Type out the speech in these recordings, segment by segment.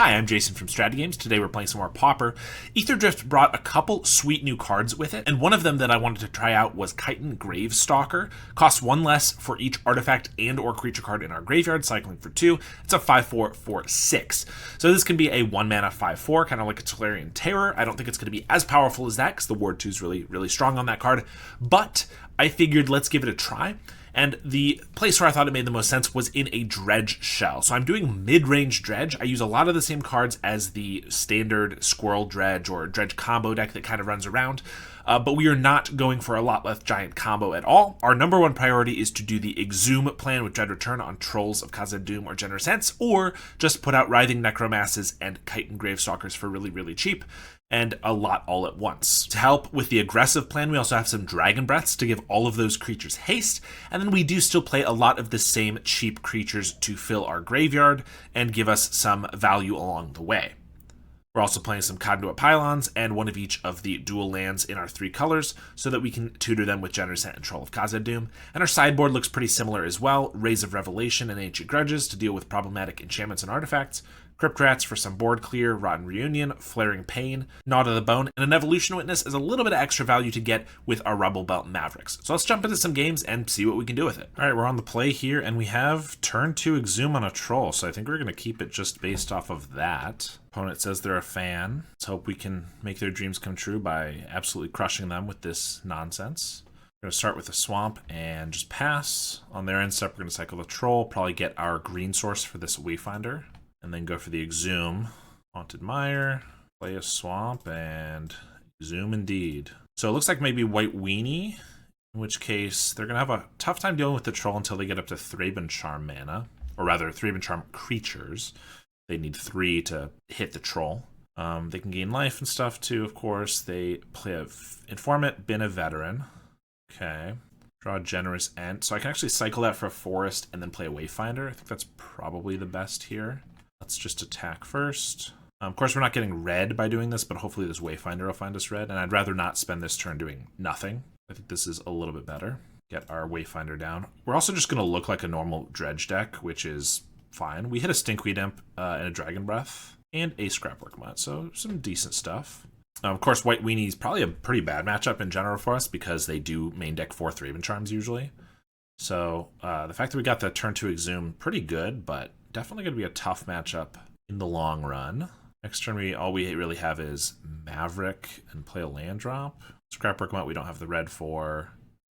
Hi, I'm Jason from StrataGames. Today we're playing some more Pauper. Aetherdrift brought a couple sweet new cards with it, and one of them that I wanted to try out was Chitin Gravestalker. Costs 1 less for each artifact and or creature card in our graveyard, cycling for 2. It's a 5/4 for 6. So this can be a 1-mana 5/4, kind of like a Dimir Terror. I don't think it's going to be as powerful as that, because the Ward 2 is really strong on that card, but I figured let's give it a try. And the place where I thought it made the most sense was in a Dredge shell. So I'm doing mid-range Dredge. I use a lot of the same cards as the standard Squirrel Dredge or Dredge combo deck that kind of runs around. But we are not going for a lot less giant combo at all. Our number one priority is to do the Exhume plan with Dread Return on Trolls of Khazad-dûm or Generous Sense, or just put out Writhing Necromasses and Chitin Gravestalkers for really cheap, and a lot all at once. To help with the aggressive plan, we also have some Dragon Breaths to give all of those creatures haste, and then we do still play a lot of the same cheap creatures to fill our graveyard and give us some value along the way. We're also playing some Conduit Pylons and one of each of the dual lands in our 3 colors so that we can tutor them with Generous and Troll of Khazad-dûm. And our sideboard looks pretty similar as well. Rays of Revelation and Ancient Grudges to deal with problematic enchantments and artifacts. Crypt Rats for some board clear, Rotten Reunion, Flaring Pain, Gnaw to the Bone, and an Evolution Witness is a little bit of extra value to get with our Rubble Belt Mavericks. So let's jump into some games and see what we can do with it. Alright, we're on the play here, and we have turn 2 Exhume on a Troll, so I think we're going to keep it just based off of that. Opponent says they're a fan. Let's hope we can make their dreams come true by absolutely crushing them with this nonsense. We're going to start with a Swamp and just pass. On their end step, we're going to cycle the Troll, probably get our green source for this Wayfinder, and then go for the Exhume. Haunted Mire, play a Swamp, and Exhume indeed. So it looks like maybe White Weenie, in which case they're going to have a tough time dealing with the Troll until they get up to Thraben Charm mana, or rather Thraben Charm creatures. They need 3 to hit the Troll. They can gain life and stuff too, of course. They play a Informant, Bin a Veteran. Okay. Draw a Generous Ent. So I can actually cycle that for a Forest and then play a Wayfinder. I think that's probably the best here. Let's just attack first. Of course, we're not getting red by doing this, but hopefully this Wayfinder will find us red. And I'd rather not spend this turn doing nothing. I think this is a little bit better. Get our Wayfinder down. We're also just going to look like a normal Dredge deck, which is fine. We hit a Stinkweed Imp and a Dragon Breath and a Scrapwork Mutt, so some decent stuff. Of course, White Weenie is probably a pretty bad matchup in general for us because they do main deck 4 Thraben Charms usually. So the fact that we got the turn 2 Exhume, pretty good, but definitely going to be a tough matchup in the long run. Next turn, all we really have is Maverick and play a land drop. Scrapwork Mutt we don't have the red for.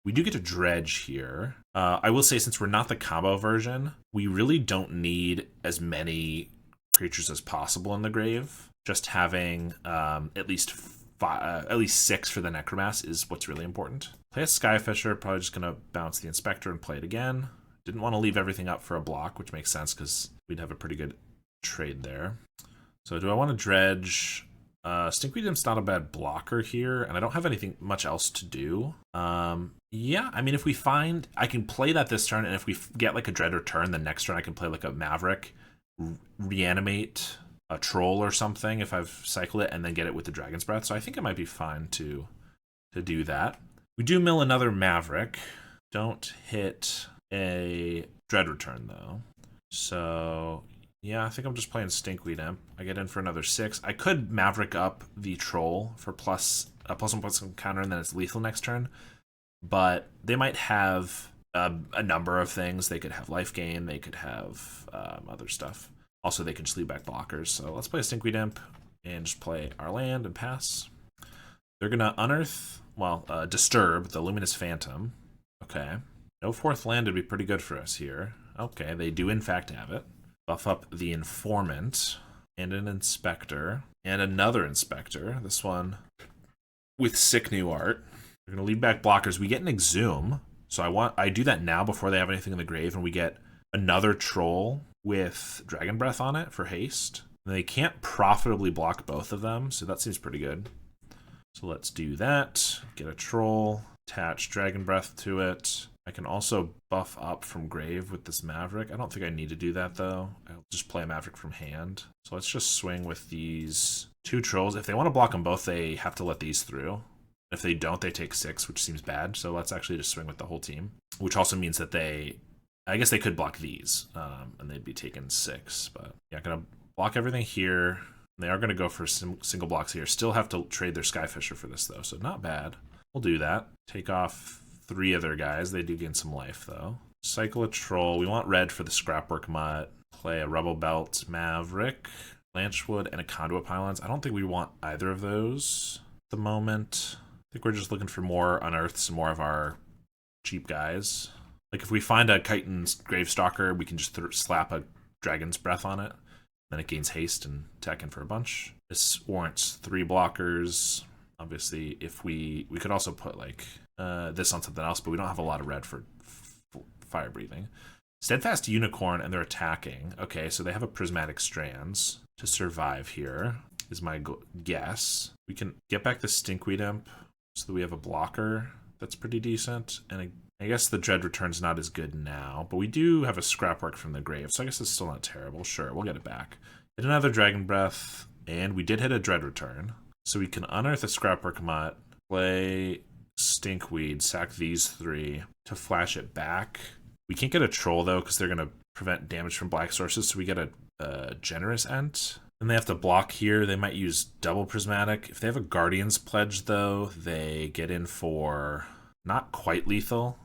We do get to Dredge here. I will say, since we're not the combo version, we really don't need as many creatures as possible in the grave. Just having at least 6 for the Necromass is what's really important. Play a Skyfisher, probably just going to bounce the Inspector and play it again. Didn't want to leave everything up for a block, which makes sense because we'd have a pretty good trade there. So do I want to Dredge? Stinkweed Imp's not a bad blocker here, and I don't have anything much else to do. Yeah, I mean, if we find... I can play that this turn, and if we get like a Dread Return, the next turn I can play like a Maverick, reanimate a Troll or something if I've cycled it, and then get it with the Dragon's Breath. So I think it might be fine to do that. We do mill another Maverick. Don't hit a Dread Return, though. So... yeah, I think I'm just playing Stinkweed Imp. I get in for another 6. I could Maverick up the Troll for +1/+1 counter, and then it's lethal next turn. But they might have a number of things. They could have life gain. They could have other stuff. Also, they can just leave back blockers. So let's play Stinkweed Imp and just play our land and pass. They're going to unearth, disturb the Luminous Phantom. Okay. No 4th land would be pretty good for us here. Okay, they do in fact have it. Buff up the Informant and an Inspector and another Inspector. This one with sick new art. We're going to lead back blockers. We get an Exhume. So I do that now before they have anything in the grave, and we get another Troll with Dragon Breath on it for haste. And they can't profitably block both of them, so that seems pretty good. So let's do that. Get a Troll, attach Dragon Breath to it. I can also buff up from grave with this Maverick. I don't think I need to do that, though. I'll just play a Maverick from hand. So let's just swing with these 2 Trolls. If they want to block them both, they have to let these through. If they don't, they take 6, which seems bad. So let's actually just swing with the whole team, which also means that I guess they could block these, and they'd be taking 6. But yeah, gonna block everything here. They are going to go for single blocks here. Still have to trade their Skyfisher for this, though, so not bad. We'll do that. Take off 3 of their guys. They do gain some life, though. Cycle a Troll. We want red for the Scrapwork Mutt. Play a Rebel Belt Maverick, Blanchwood, and a Conduit Pylons. I don't think we want either of those at the moment. I think we're just looking for more Unearths and more of our cheap guys. Like, if we find a Chitin's Gravestalker, we can just slap a Dragon's Breath on it. Then it gains haste and attack in for a bunch. This warrants 3 blockers. Obviously, if we could also put like this on something else, but we don't have a lot of red for fire breathing. Steadfast Unicorn, and they're attacking. Okay, so they have a Prismatic Strands to survive here, is my guess. We can get back the Stinkweed Imp so that we have a blocker that's pretty decent. And I guess the Dread Return's not as good now, but we do have a Scrapwork from the grave, so I guess it's still not terrible. Sure, we'll get it back. Hit another Dragon Breath, and we did hit a Dread Return. So we can unearth a Scrapwork Mutt, play Stinkweed, sack these 3 to flash it back. We can't get a Troll, though, because they're going to prevent damage from black sources, so we get a Generous Ent. Then they have to block here. They might use double Prismatic. If they have a Guardian's Pledge, though, they get in for not quite lethal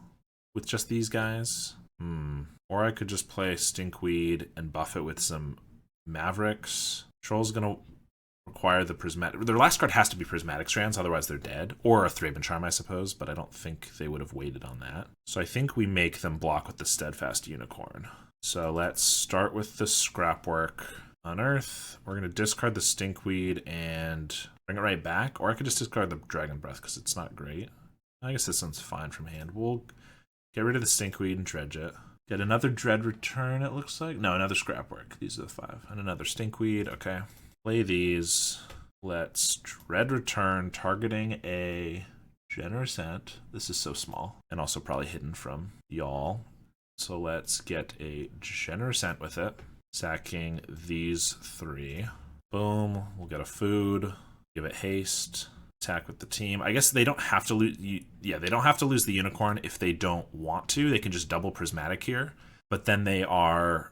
with just these guys. Or I could just play Stinkweed and buff it with some Mavericks. Troll's going to require the Prismatic. Their last card has to be Prismatic Strands, otherwise they're dead. Or a Thraben Charm, I suppose, but I don't think they would have waited on that. So I think we make them block with the Steadfast Unicorn. So let's start with the Scrapwork. Unearth. We're going to discard the Stinkweed and bring it right back. Or I could just discard the Dragon Breath because it's not great. I guess this one's fine from hand. We'll get rid of the Stinkweed and dredge it. Get another Dread Return, it looks like. No, another Scrapwork. These are the 5. And another Stinkweed. Okay. Play these. Let's Dread Return, targeting a Generous Ent. This is so small. And also probably hidden from y'all. So let's get a Generous Ent with it. Sacking these 3. Boom. We'll get a food. Give it haste. Attack with the team. I guess they don't have to lose. Yeah, they don't have to lose the Unicorn if they don't want to. They can just double Prismatic here. But then they are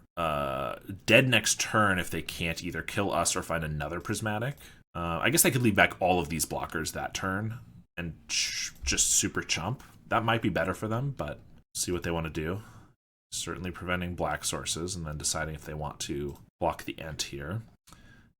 dead next turn if they can't either kill us or find another Prismatic. I guess they could leave back all of these blockers that turn and just super chump. That might be better for them, but see what they want to do. Certainly preventing black sources and then deciding if they want to block the Ent here.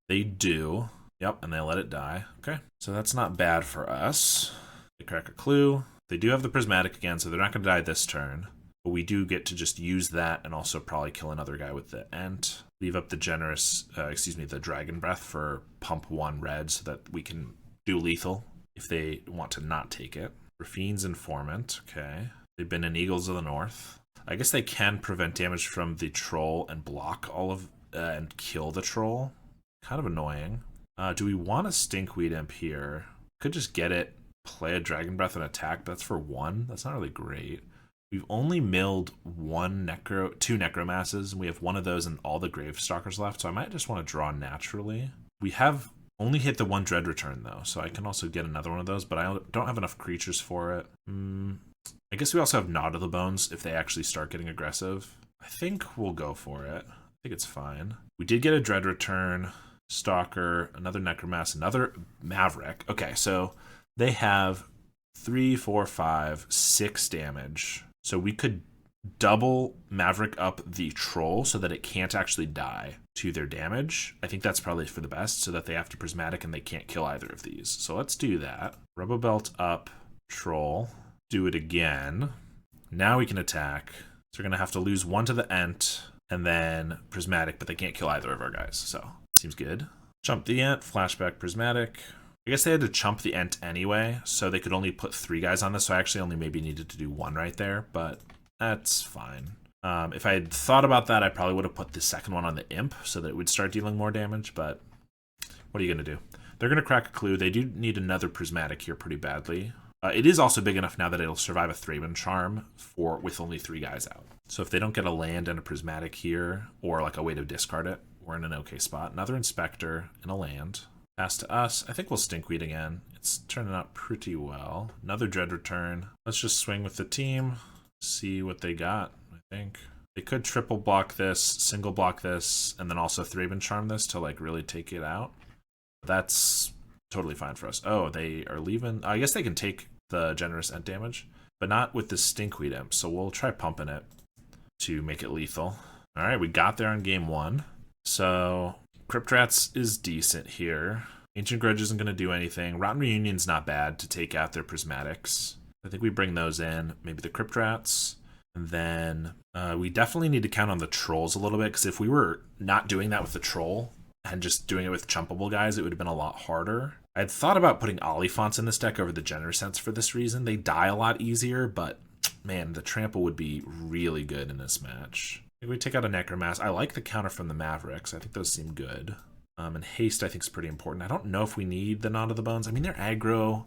They do. Yep, and they let it die. Okay, so that's not bad for us. They crack a clue. They do have the Prismatic again, so they're not going to die this turn. But we do get to just use that and also probably kill another guy with the Ent. Leave up the the Dragon Breath for pump 1 red so that we can do lethal if they want to not take it. Raffine's Informant, okay. They've been in Eagles of the North. I guess they can prevent damage from the Troll and block all of and kill the Troll. Kind of annoying. Do we want a Stinkweed Imp here? Could just get it, play a Dragon Breath and attack. That's for 1. That's not really great. We've only milled 2 Necromasses, and we have 1 of those and all the Gravestalkers left, so I might just want to draw naturally. We have only hit the 1 Dread Return, though, so I can also get another one of those, but I don't have enough creatures for it. I guess we also have Gnawed of the Bones if they actually start getting aggressive. I think we'll go for it. I think it's fine. We did get a Dread Return, Stalker, another Necromass, another Maverick. Okay, so they have 3, 4, 5, 6 damage. So we could double Maverick up the Troll so that it can't actually die to their damage. I think that's probably for the best so that they have to Prismatic and they can't kill either of these. So let's do that. Rubber Belt up, Troll. Do it again. Now we can attack. So we're going to have to lose 1 to the Ent and then Prismatic, but they can't kill either of our guys. So seems good. Chump the Ent, flashback Prismatic. I guess they had to chump the Ent anyway, so they could only put 3 guys on this, so I actually only maybe needed to do 1 right there, but that's fine. If I had thought about that, I probably would have put the second one on the Imp so that it would start dealing more damage, but what are you going to do? They're going to crack a clue. They do need another Prismatic here pretty badly. It is also big enough now that it'll survive a Thraben Charm with only 3 guys out. So if they don't get a land and a Prismatic here, or like a way to discard it, we're in an okay spot. Another Inspector and a land. Pass to us. I think we'll Stinkweed again. It's turning out pretty well. Another Dread Return. Let's just swing with the team. See what they got, I think. They could triple block this, single block this, and then also Thraben Charm this to like really take it out. That's totally fine for us. Oh, they are leaving. I guess they can take the generous end damage, but not with the Stinkweed Imp. So we'll try pumping it to make it lethal. All right, we got there on game 1. So Crypt Rats is decent here. Ancient Grudge isn't going to do anything. Rotten Reunion's not bad to take out their Prismatics. I think we bring those in. Maybe the Crypt Rats. And then we definitely need to count on the Trolls a little bit, because if we were not doing that with the Troll and just doing it with chumpable guys, it would have been a lot harder. I had thought about putting Oliphants in this deck over the Genersense for this reason. They die a lot easier, but man, the Trample would be really good in this match. Maybe we take out a Necromass. I like the counter from the Mavericks. I think those seem good. And Haste, I think, is pretty important. I don't know if we need the Knot of the Bones. I mean, they're aggro.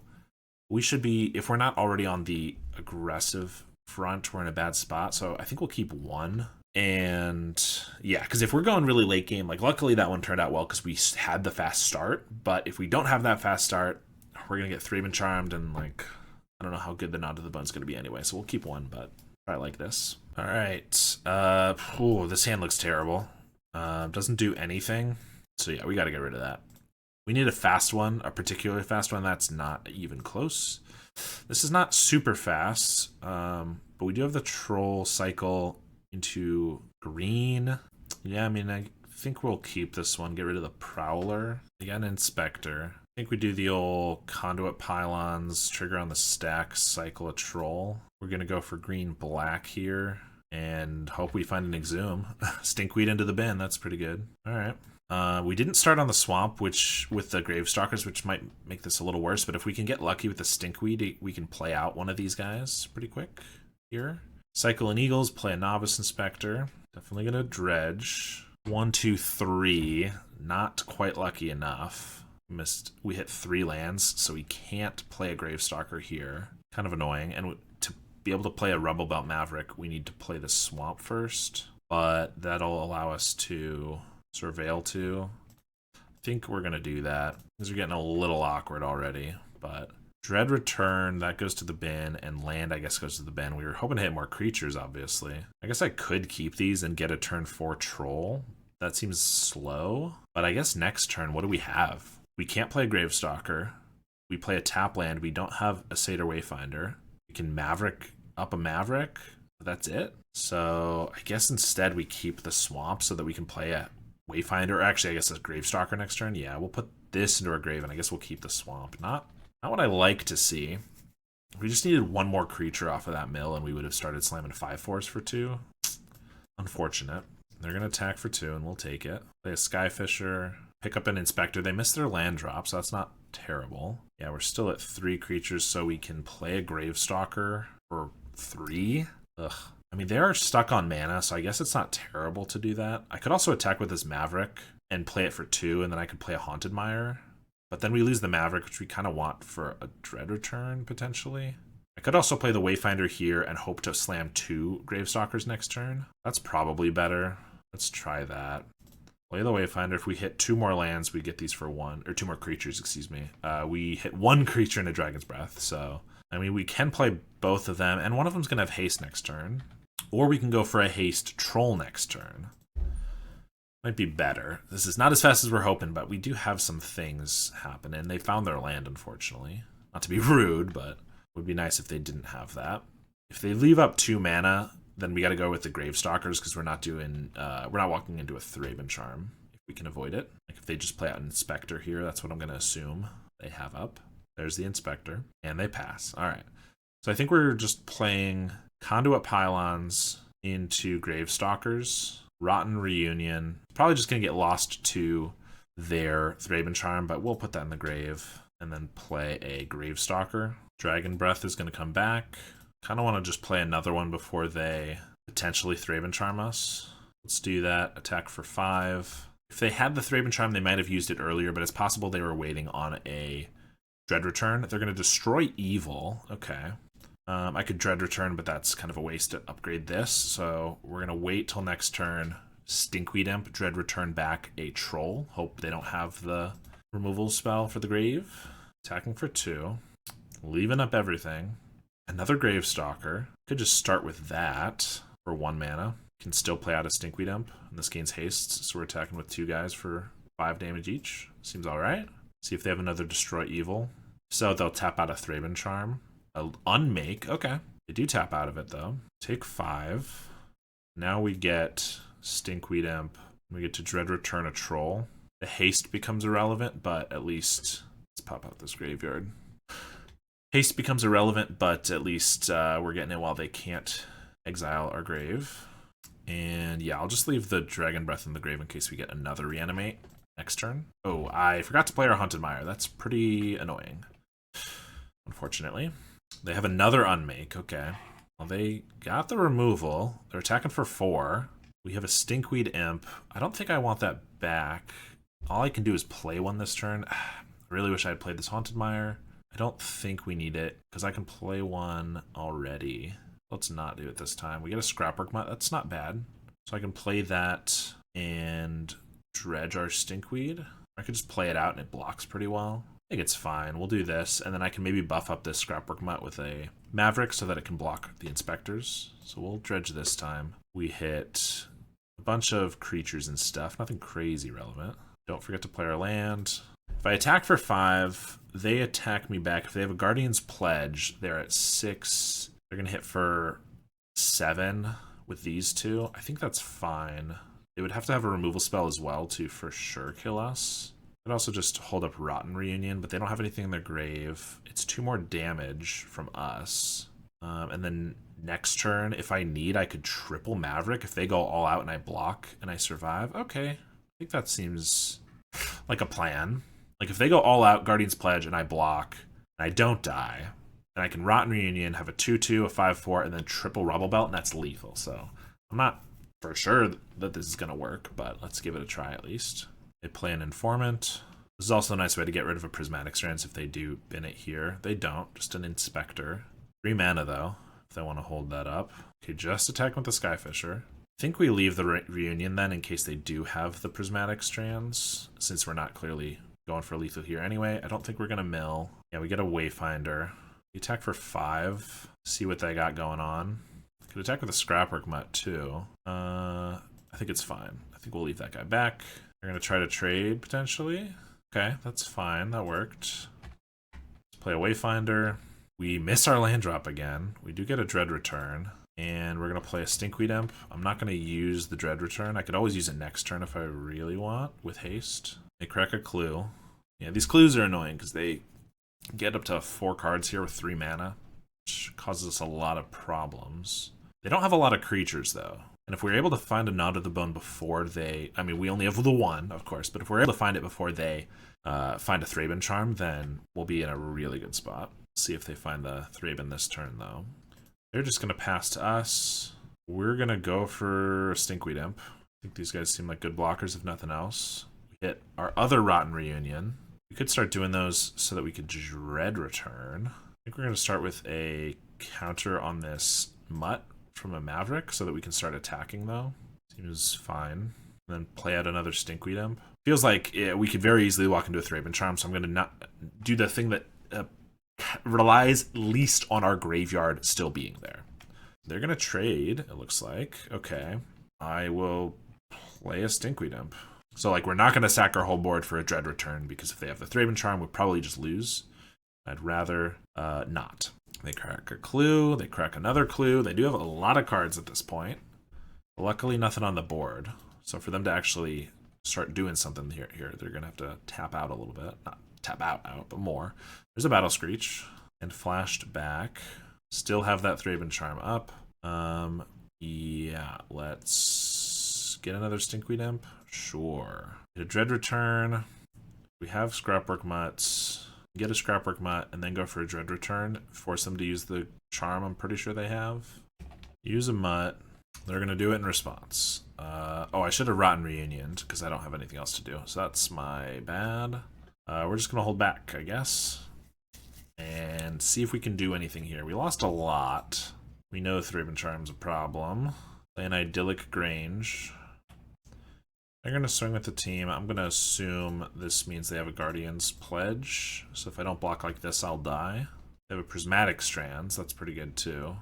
We should be, if we're not already on the aggressive front, we're in a bad spot. So I think we'll keep 1. And yeah, because if we're going really late game, like luckily that one turned out well because we had the fast start. But if we don't have that fast start, we're going to get Thraben Charmed, and like, I don't know how good the Knot of the Bones is going to be anyway. So we'll keep 1, but I like this. All right. Ooh, this hand looks terrible. Doesn't do anything. So yeah, we got to get rid of that. We need a fast one, a particularly fast one. That's not even close. This is not super fast, but we do have the Troll cycle into green. Yeah, I mean, I think we'll keep this one. Get rid of the Prowler. Again, Inspector. I think we do the old Conduit Pylons, trigger on the stack, cycle a Troll. We're going to go for green-black here and hope we find an Exhume. Stinkweed into the bin. That's pretty good. All right. We didn't start on the Swamp, which with the Gravestalkers, which might make this a little worse, but if we can get lucky with the Stinkweed, we can play out one of these guys pretty quick here. Cycle an Eagles, play a Novice Inspector. Definitely going to Dredge. 1, 2, 3. Not quite lucky enough. We hit 3 lands, so we can't play a Gravestalker here. Kind of annoying. And to be able to play a Rubble Belt Maverick, we need to play the Swamp first. But that'll allow us to Surveil too. I think we're going to do that. These are getting a little awkward already, but Dread Return, that goes to the bin, and land, I guess, goes to the bin. We were hoping to hit more creatures, obviously. I guess I could keep these and get a turn 4 Troll. That seems slow, but I guess next turn, what do we have? We can't play Gravestalker. We play a tap land. We don't have a Satyr Wayfinder. We can Maverick up a Maverick, but that's it. So I guess instead we keep the Swamp so that we can play a Wayfinder, or actually I guess a Gravestalker next turn. Yeah, we'll put this into our grave, and I guess we'll keep the Swamp. Not what I like to see. We just needed one more creature off of that mill, and we would have started slamming 5/4s for 2. Unfortunate. They're going to attack for 2, and we'll take it. Play a Skyfisher, pick up an Inspector. They missed their land drop, so that's not terrible. Yeah, we're still at 3 creatures, so we can play a Gravestalker for 3. Ugh. I mean, they are stuck on mana, so I guess it's not terrible to do that. I could also attack with this Maverick and play it for 2, and then I could play a Haunted Mire. But then we lose the Maverick, which we kind of want for a Dread Return, potentially. I could also play the Wayfinder here and hope to slam 2 Gravestalkers next turn. That's probably better. Let's try that. Play the Wayfinder. If we hit 2 more lands, we get these for 1. Or 2 more creatures, excuse me. We hit 1 creature in a Dragon's Breath, so I mean, we can play both of them, and one of them's going to have haste next turn. Or we can go for a haste troll next turn. Might be better. This is not as fast as we're hoping, but we do have some things happening. They found their land, unfortunately. Not to be rude, but it would be nice if they didn't have that. If they leave up 2 mana, then we got to go with the Gravestalkers because we're not walking into a Thraben Charm if we can avoid it. Like if they just play out an Inspector here, that's what I'm going to assume they have up. There's the Inspector, and they pass. All right. So I think we're just playing Conduit Pylons into Gravestalkers. Rotten Reunion. Probably just going to get lost to their Thraben Charm, but we'll put that in the grave and then play a Gravestalker. Dragon Breath is going to come back. Kind of want to just play another one before they potentially Thraben Charm us. Let's do that. Attack for 5. If they had the Thraben Charm, they might have used it earlier, but it's possible they were waiting on a Dread Return. They're going to destroy Evil. Okay. I could Dread Return, but that's kind of a waste to upgrade this. So we're going to wait till next turn. Stinkweed Imp, Dread Return back a Troll. Hope they don't have the removal spell for the grave. Attacking for 2. Leaving up everything. Another Gravestalker. Could just start with that for 1 mana. Can still play out a Stinkweed Imp, and this gains haste, so we're attacking with 2 guys for 5 damage each. Seems alright. See if they have another Destroy Evil. So they'll tap out a Thraben Charm. Unmake, okay. They do tap out of it though. Take 5. Now we get Stinkweed Imp. We get to Dread Return a Troll. The haste becomes irrelevant, but at least... Let's pop out this graveyard. Haste becomes irrelevant, but at least we're getting it while they can't exile our grave. And yeah, I'll just leave the Dragon Breath in the grave in case we get another Reanimate next turn. Oh, I forgot to play our Haunted Mire. That's pretty annoying, unfortunately. They have another Unmake, okay. Well, they got the removal. They're attacking for 4. We have a Stinkweed Imp. I don't think I want that back. All I can do is play one this turn. I really wish I had played this Haunted Mire. I don't think we need it, because I can play one already. Let's not do it this time. We get a Scrapwork Mutt. That's not bad. So I can play that and dredge our Stinkweed. I could just play it out and it blocks pretty well. I think it's fine. We'll do this, and then I can maybe buff up this Scrapwork Mutt with a Maverick so that it can block the Inspectors. So we'll dredge this time. We hit a bunch of creatures and stuff. Nothing crazy relevant. Don't forget to play our land. If I attack for 5, they attack me back. If they have a Guardian's Pledge, they're at 6. They're going to hit for 7 with these 2. I think that's fine. They would have to have a removal spell as well to for sure kill us. Could also just hold up Rotten Reunion, but they don't have anything in their grave. It's 2 more damage from us. And then next turn, if I need, I could triple Maverick. If they go all out and I block and I survive, okay. I think that seems like a plan. Like if they go all out, Guardian's Pledge, and I block, and I don't die, and I can Rotten Reunion, have a 2/2, a 5/4, and then triple Rubble Belt, and that's lethal. So I'm not for sure that this is going to work, but let's give it a try at least. They play an Informant. This is also a nice way to get rid of a Prismatic Strands if they do bin it here. They don't, just an Inspector. 3 mana though, if they want to hold that up. Okay, just attack with the Skyfisher. I think we leave the Reunion then in case they do have the Prismatic Strands, since we're not clearly going for lethal here anyway. I don't think we're going to mill. Yeah, we get a Wayfinder. We attack for 5. See what they got going on. Could attack with a Scrapwork Mutt too. I think it's fine. I think we'll leave that guy back. They're going to try to trade potentially. Okay, that's fine. That worked. Let's play a Wayfinder. We miss our land drop again. We do get a Dread Return. And we're going to play a Stinkweed Imp. I'm not going to use the Dread Return. I could always use it next turn if I really want with haste. They crack a clue. Yeah, these clues are annoying because they get up to 4 cards here with 3 mana, which causes us a lot of problems. They don't have a lot of creatures though. And if we're able to find a Nod of the Bone before they... I mean, we only have the 1, of course, but if we're able to find it before they find a Thraben Charm, then we'll be in a really good spot. See if they find the Thraben this turn though. They're just going to pass to us. We're going to go for a Stinkweed Imp. I think these guys seem like good blockers if nothing else. We hit our other Rotten Reunion. We could start doing those so that we could Dread Return. I think we're going to start with a counter on this Mutt from a Maverick so that we can start attacking though. Seems fine. And then play out another Stinkweed Imp. Feels like we could very easily walk into a Thraben Charm, so I'm going to not do the thing that relies least on our graveyard still being there. They're going to trade, it looks like. Okay. I will play a Stinkweed Imp. So, like, we're not going to sack our whole board for a Dread Return, because if they have the Thraben Charm, we'll probably just lose. I'd rather not. They crack a clue. They crack another clue. They do have a lot of cards at this point. Luckily, nothing on the board. So for them to actually start doing something here they're going to have to tap out a little bit. Not tap out, but more. There's a Battle Screech. And flashed back. Still have that Thraben Charm up. Yeah, let's get another Stinkweed Imp. Sure. Get a Dread Return. We have Scrapwork Mutts. Get a Scrapwork Mutt and then go for a Dread Return. Force them to use the charm I'm pretty sure they have. Use a Mutt. They're going to do it in response. Oh, I should have Rotten Reunioned because I don't have anything else to do. So that's my bad. We're just going to hold back, I guess. And see if we can do anything here. We lost a lot. We know Thraben Charm's a problem. Play an Idyllic Grange. They're going to swing with the team. I'm going to assume this means they have a Guardian's Pledge. So if I don't block like this, I'll die. They have a Prismatic Strands. That's pretty good too.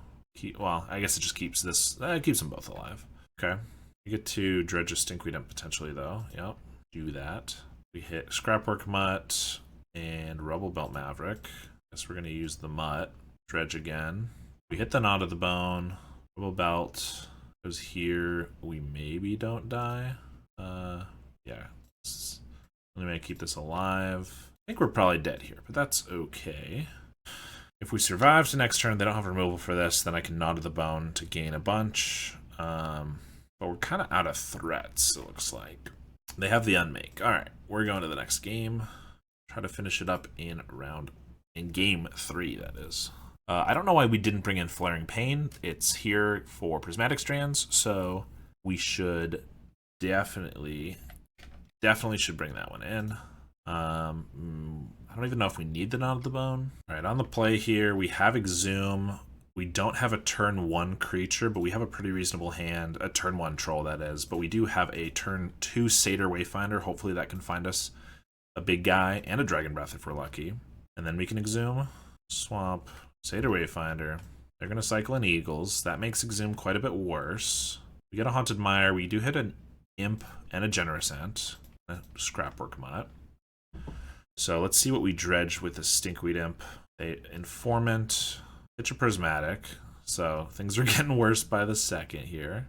Well, I guess it just keeps this... it keeps them both alive. Okay. We get to dredge a Stinkweed Imp potentially, though. Yep. Do that. We hit Scrapwork Mutt and Rubble Belt Maverick. Guess we're going to use the Mutt. Dredge again. We hit the Knot of the Bone. Rubble Belt goes here. We maybe don't die. Yeah. Let me keep this alive. I think we're probably dead here, but that's okay. If we survive to next turn, they don't have removal for this, then I can Knot of the Bone to gain a bunch. But we're kind of out of threats, it looks like. They have the Unmake. All right, we're going to the next game. Try to finish it up in game 3, that is. I don't know why we didn't bring in Flaring Pain. It's here for Prismatic Strands, so we should definitely should bring that one in. I don't even know if we need the Knot of the Bone. All right, on the play here, we have Exhume. We don't have a turn 1 creature, but we have a pretty reasonable hand. A turn 1 troll, that is. But we do have a turn 2 Satyr Wayfinder. Hopefully that can find us a big guy and a Dragon Breath if we're lucky. And then we can Exhume, swamp, Satyr Wayfinder. They're going to cycle in Eagles. That makes Exhume quite a bit worse. We get a Haunted Mire. We do hit an Imp and a Generous Ant. A Scrapwork Mutt. So let's see what we dredge with the Stinkweed Imp. A Informant. It's a Prismatic, so things are getting worse by the second here.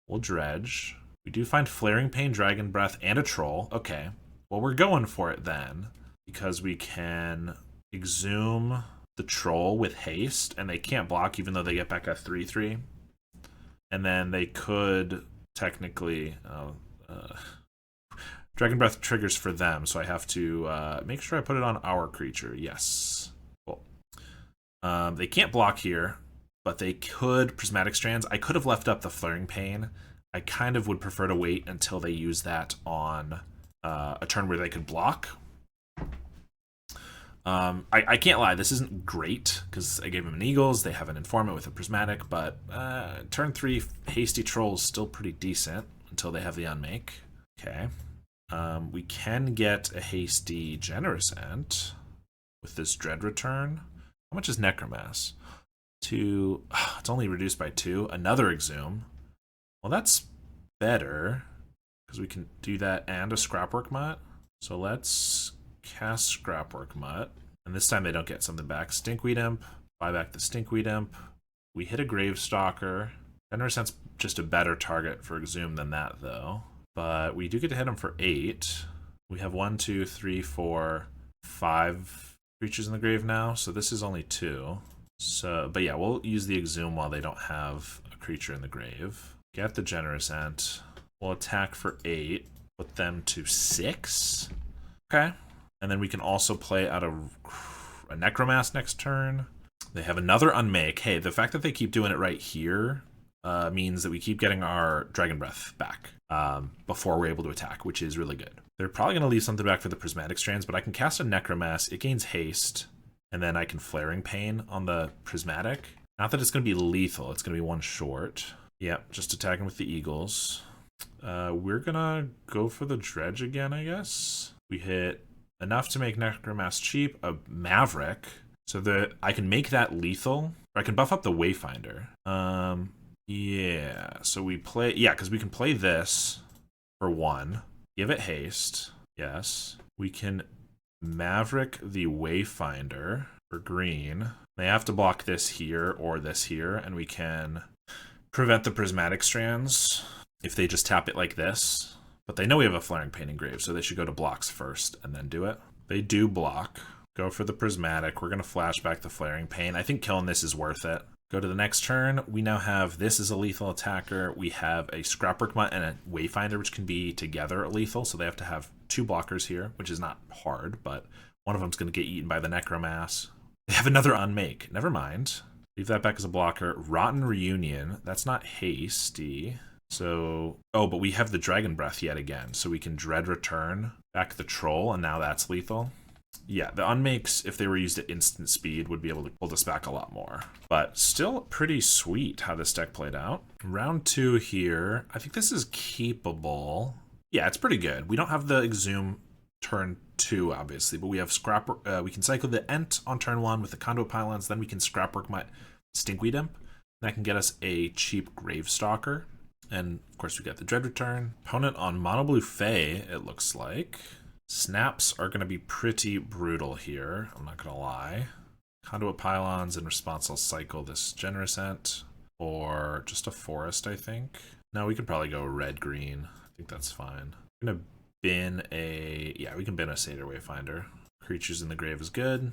We'll dredge. We do find Flaring Pain, Dragon Breath, and a Troll. Okay, well, we're going for it then, because we can Exhume the Troll with haste, and they can't block even though they get back a 3/3. And then they could technically... Dragon Breath triggers for them, so I have to make sure I put it on our creature. Yes. Cool. They can't block here, but they could Prismatic Strands. I could have left up the Flaring Pain. I kind of would prefer to wait until they use that on a turn where they could block. I can't lie, this isn't great, because I gave them an Eagles, they have an Informant with a Prismatic, but turn 3 Hasty Troll is still pretty decent until they have the Unmake. Okay. We can get a Hasty Generous Ant with this Dread Return. How much is Necromass? 2. It's only reduced by 2. Another Exhume. Well, that's better, because we can do that and a Scrapwork Mutt. So let's cast Scrapwork Mutt. And this time they don't get something back. Stinkweed Imp. Buy back the Stinkweed Imp. We hit a Gravestalker. Generous Ant's just a better target for Exhume than that, though. But we do get to hit him for 8. We have 1, 2, 3, 4, 5 creatures in the grave now, so this is only 2. So, but yeah, we'll use the Exhume while they don't have a creature in the grave. Get the Generous Ant. We'll attack for 8. Put them to 6. Okay. And then we can also play out a Necromass next turn. They have another Unmake. Hey, the fact that they keep doing it right here means that we keep getting our Dragon Breath back before we're able to attack, which is really good. They're probably going to leave something back for the Prismatic Strands, but I can cast a Necromass. It gains haste, and then I can Flaring Pain on the Prismatic. Not that it's going to be lethal. It's going to be 1 short. Yep, just attacking with the Eagles. We're going to go for the Dredge again, I guess. We hit enough to make Necromass cheap, a Maverick, so that I can make that lethal, or I can buff up the Wayfinder. Yeah, so we play, yeah, because we can play this for 1, give it haste, yes. We can Maverick the Wayfinder for green. They have to block this here or this here, and we can prevent the Prismatic Strands if they just tap it like this. But they know we have a Flaring Pain engraved, so they should go to blocks first and then do it. They do block. Go for the Prismatic. We're going to flash back the Flaring Pain. I think killing this is worth it. Go to the next turn. We now have this as a lethal attacker. We have a Scrapwork Mutt and a Wayfinder, which can be together lethal. So they have to have 2 blockers here, which is not hard, but one of them's going to get eaten by the Necromass. They have another Unmake. Never mind. Leave that back as a blocker. Rotten Reunion. That's not hasty. So, oh, but we have the Dragon Breath yet again. So we can Dread Return back the Troll, and now that's lethal. Yeah, the Unmakes, if they were used at instant speed, would be able to pull this back a lot more. But still pretty sweet how this deck played out. Round 2 here. I think this is keepable. Yeah, it's pretty good. We don't have the Exhume turn 2, obviously, but we have we can cycle the Ent on turn 1 with the Conduit Pylons, then we can Scrapwork my Stinkweed Imp. That can get us a cheap Gravestalker. And of course we got the Dread Return. Opponent on Mono Blue Fae, it looks like. Snaps are going to be pretty brutal here, I'm not going to lie. Conduit Pylons, in response I'll cycle this Generous Ent, or just a Forest, I think. No, we could probably go red-green. I think that's fine. I'm going to bin a... yeah, we can bin a Satyr Wayfinder. Creatures in the grave is good.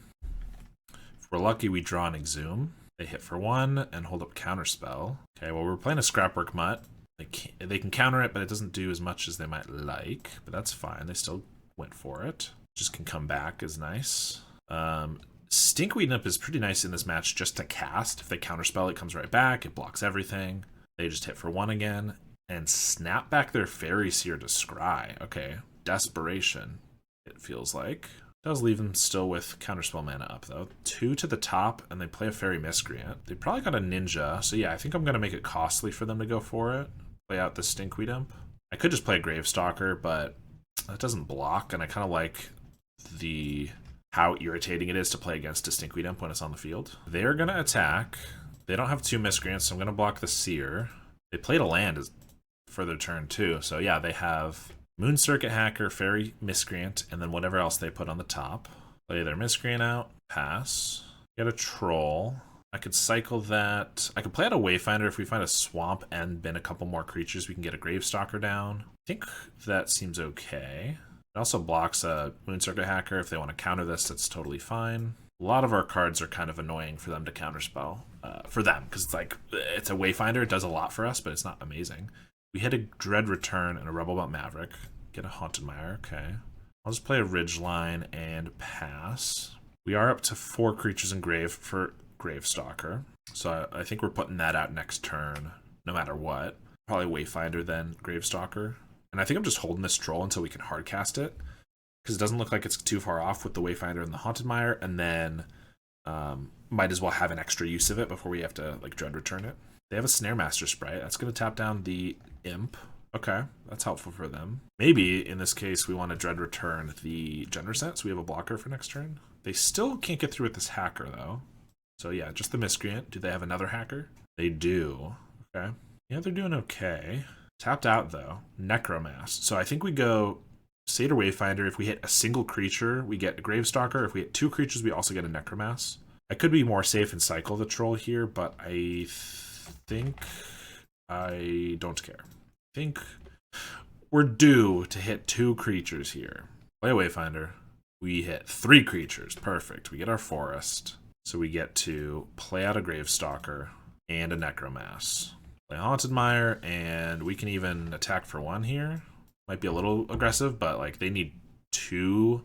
If we're lucky, we draw an Exhume. They hit for 1 and hold up Counterspell. Okay, well, we're playing a Scrapwork Mutt. They can counter it, but it doesn't do as much as they might like. But that's fine. They still went for it. Just can come back is nice. Stinkweed Imp is pretty nice in this match just to cast. If they counterspell, it comes right back. It blocks everything. They just hit for 1 again. And snap back their Fairy Seer to Scry. Okay, Desperation, it feels like. Does leave them still with Counterspell mana up, though. 2 to the top, and they play a Fairy Miscreant. They probably got a Ninja, so yeah, I think I'm going to make it costly for them to go for it. Play out the Stinkweed Imp. I could just play a Gravestalker, but that doesn't block, and I kind of like how irritating it is to play against a Stinkweed Imp when it's on the field. They're going to attack. They don't have 2 Miscreants, so I'm going to block the Seer. They played a land for their turn, too, so yeah, they have Moon Circuit Hacker, Fairy Miscreant, and then whatever else they put on the top. Play their Miscreant out, pass. Get a Troll. I could cycle that. I could play out a Wayfinder. If we find a Swamp and bin a couple more creatures, we can get a Gravestalker down. I think that seems okay. It also blocks a Moon Circuit Hacker. If they want to counter this, that's totally fine. A lot of our cards are kind of annoying for them to counterspell. For them, because it's a Wayfinder. It does a lot for us, but it's not amazing. We hit a Dread Return and a Rebelbout Maverick. Get a Haunted Mire, okay. I'll just play a Ridgeline and pass. We are up to 4 creatures in grave for Gravestalker. So I think we're putting that out next turn, no matter what. Probably Wayfinder then Gravestalker. And I think I'm just holding this Troll until we can hardcast it, because it doesn't look like it's too far off with the Wayfinder and the Haunted Mire, and then might as well have an extra use of it before we have to Dread Return it. They have a Snare Master Sprite. That's going to tap down the Imp. Okay, that's helpful for them. Maybe, in this case, we want to Dread Return the Generous Ent, so we have a blocker for next turn. They still can't get through with this Hacker, though. So yeah, just the Miscreant. Do they have another Hacker? They do. Okay. Yeah, they're doing okay. Tapped out, though. Necromass. So I think we go Satyr Wayfinder. If we hit a single creature, we get a Gravestalker. If we hit 2 creatures, we also get a Necromass. I could be more safe and cycle the Troll here, but I think I don't care. I think we're due to hit 2 creatures here. Play a Wayfinder. We hit 3 creatures. Perfect. We get our Forest. So we get to play out a Gravestalker and a Necromass. Play Haunted Mire, and we can even attack for 1 here. Might be a little aggressive, but they need 2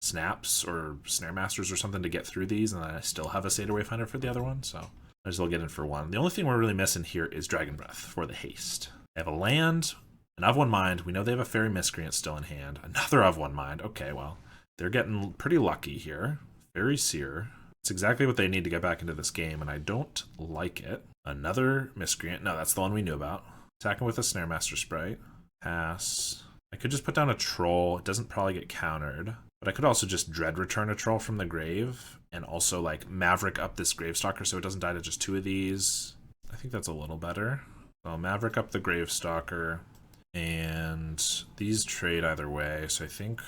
snaps or Snare Masters or something to get through these, and then I still have a Satyr Wayfinder for the other one, so might as well get in for 1. The only thing we're really missing here is Dragon Breath for the haste. They have a land, an Of One Mind. We know they have a Fairy Miscreant still in hand. Another Of One Mind. Okay, well, they're getting pretty lucky here. Fairy Seer. It's exactly what they need to get back into this game, and I don't like it. Another Miscreant. No, that's the one we knew about. Attacking with a Snare Master Sprite. Pass. I could just put down a Troll. It doesn't probably get countered. But I could also just Dread Return a Troll from the grave, and also Maverick up this Gravestalker so it doesn't die to just 2 of these. I think that's a little better. So Maverick up the Gravestalker, and these trade either way, so I think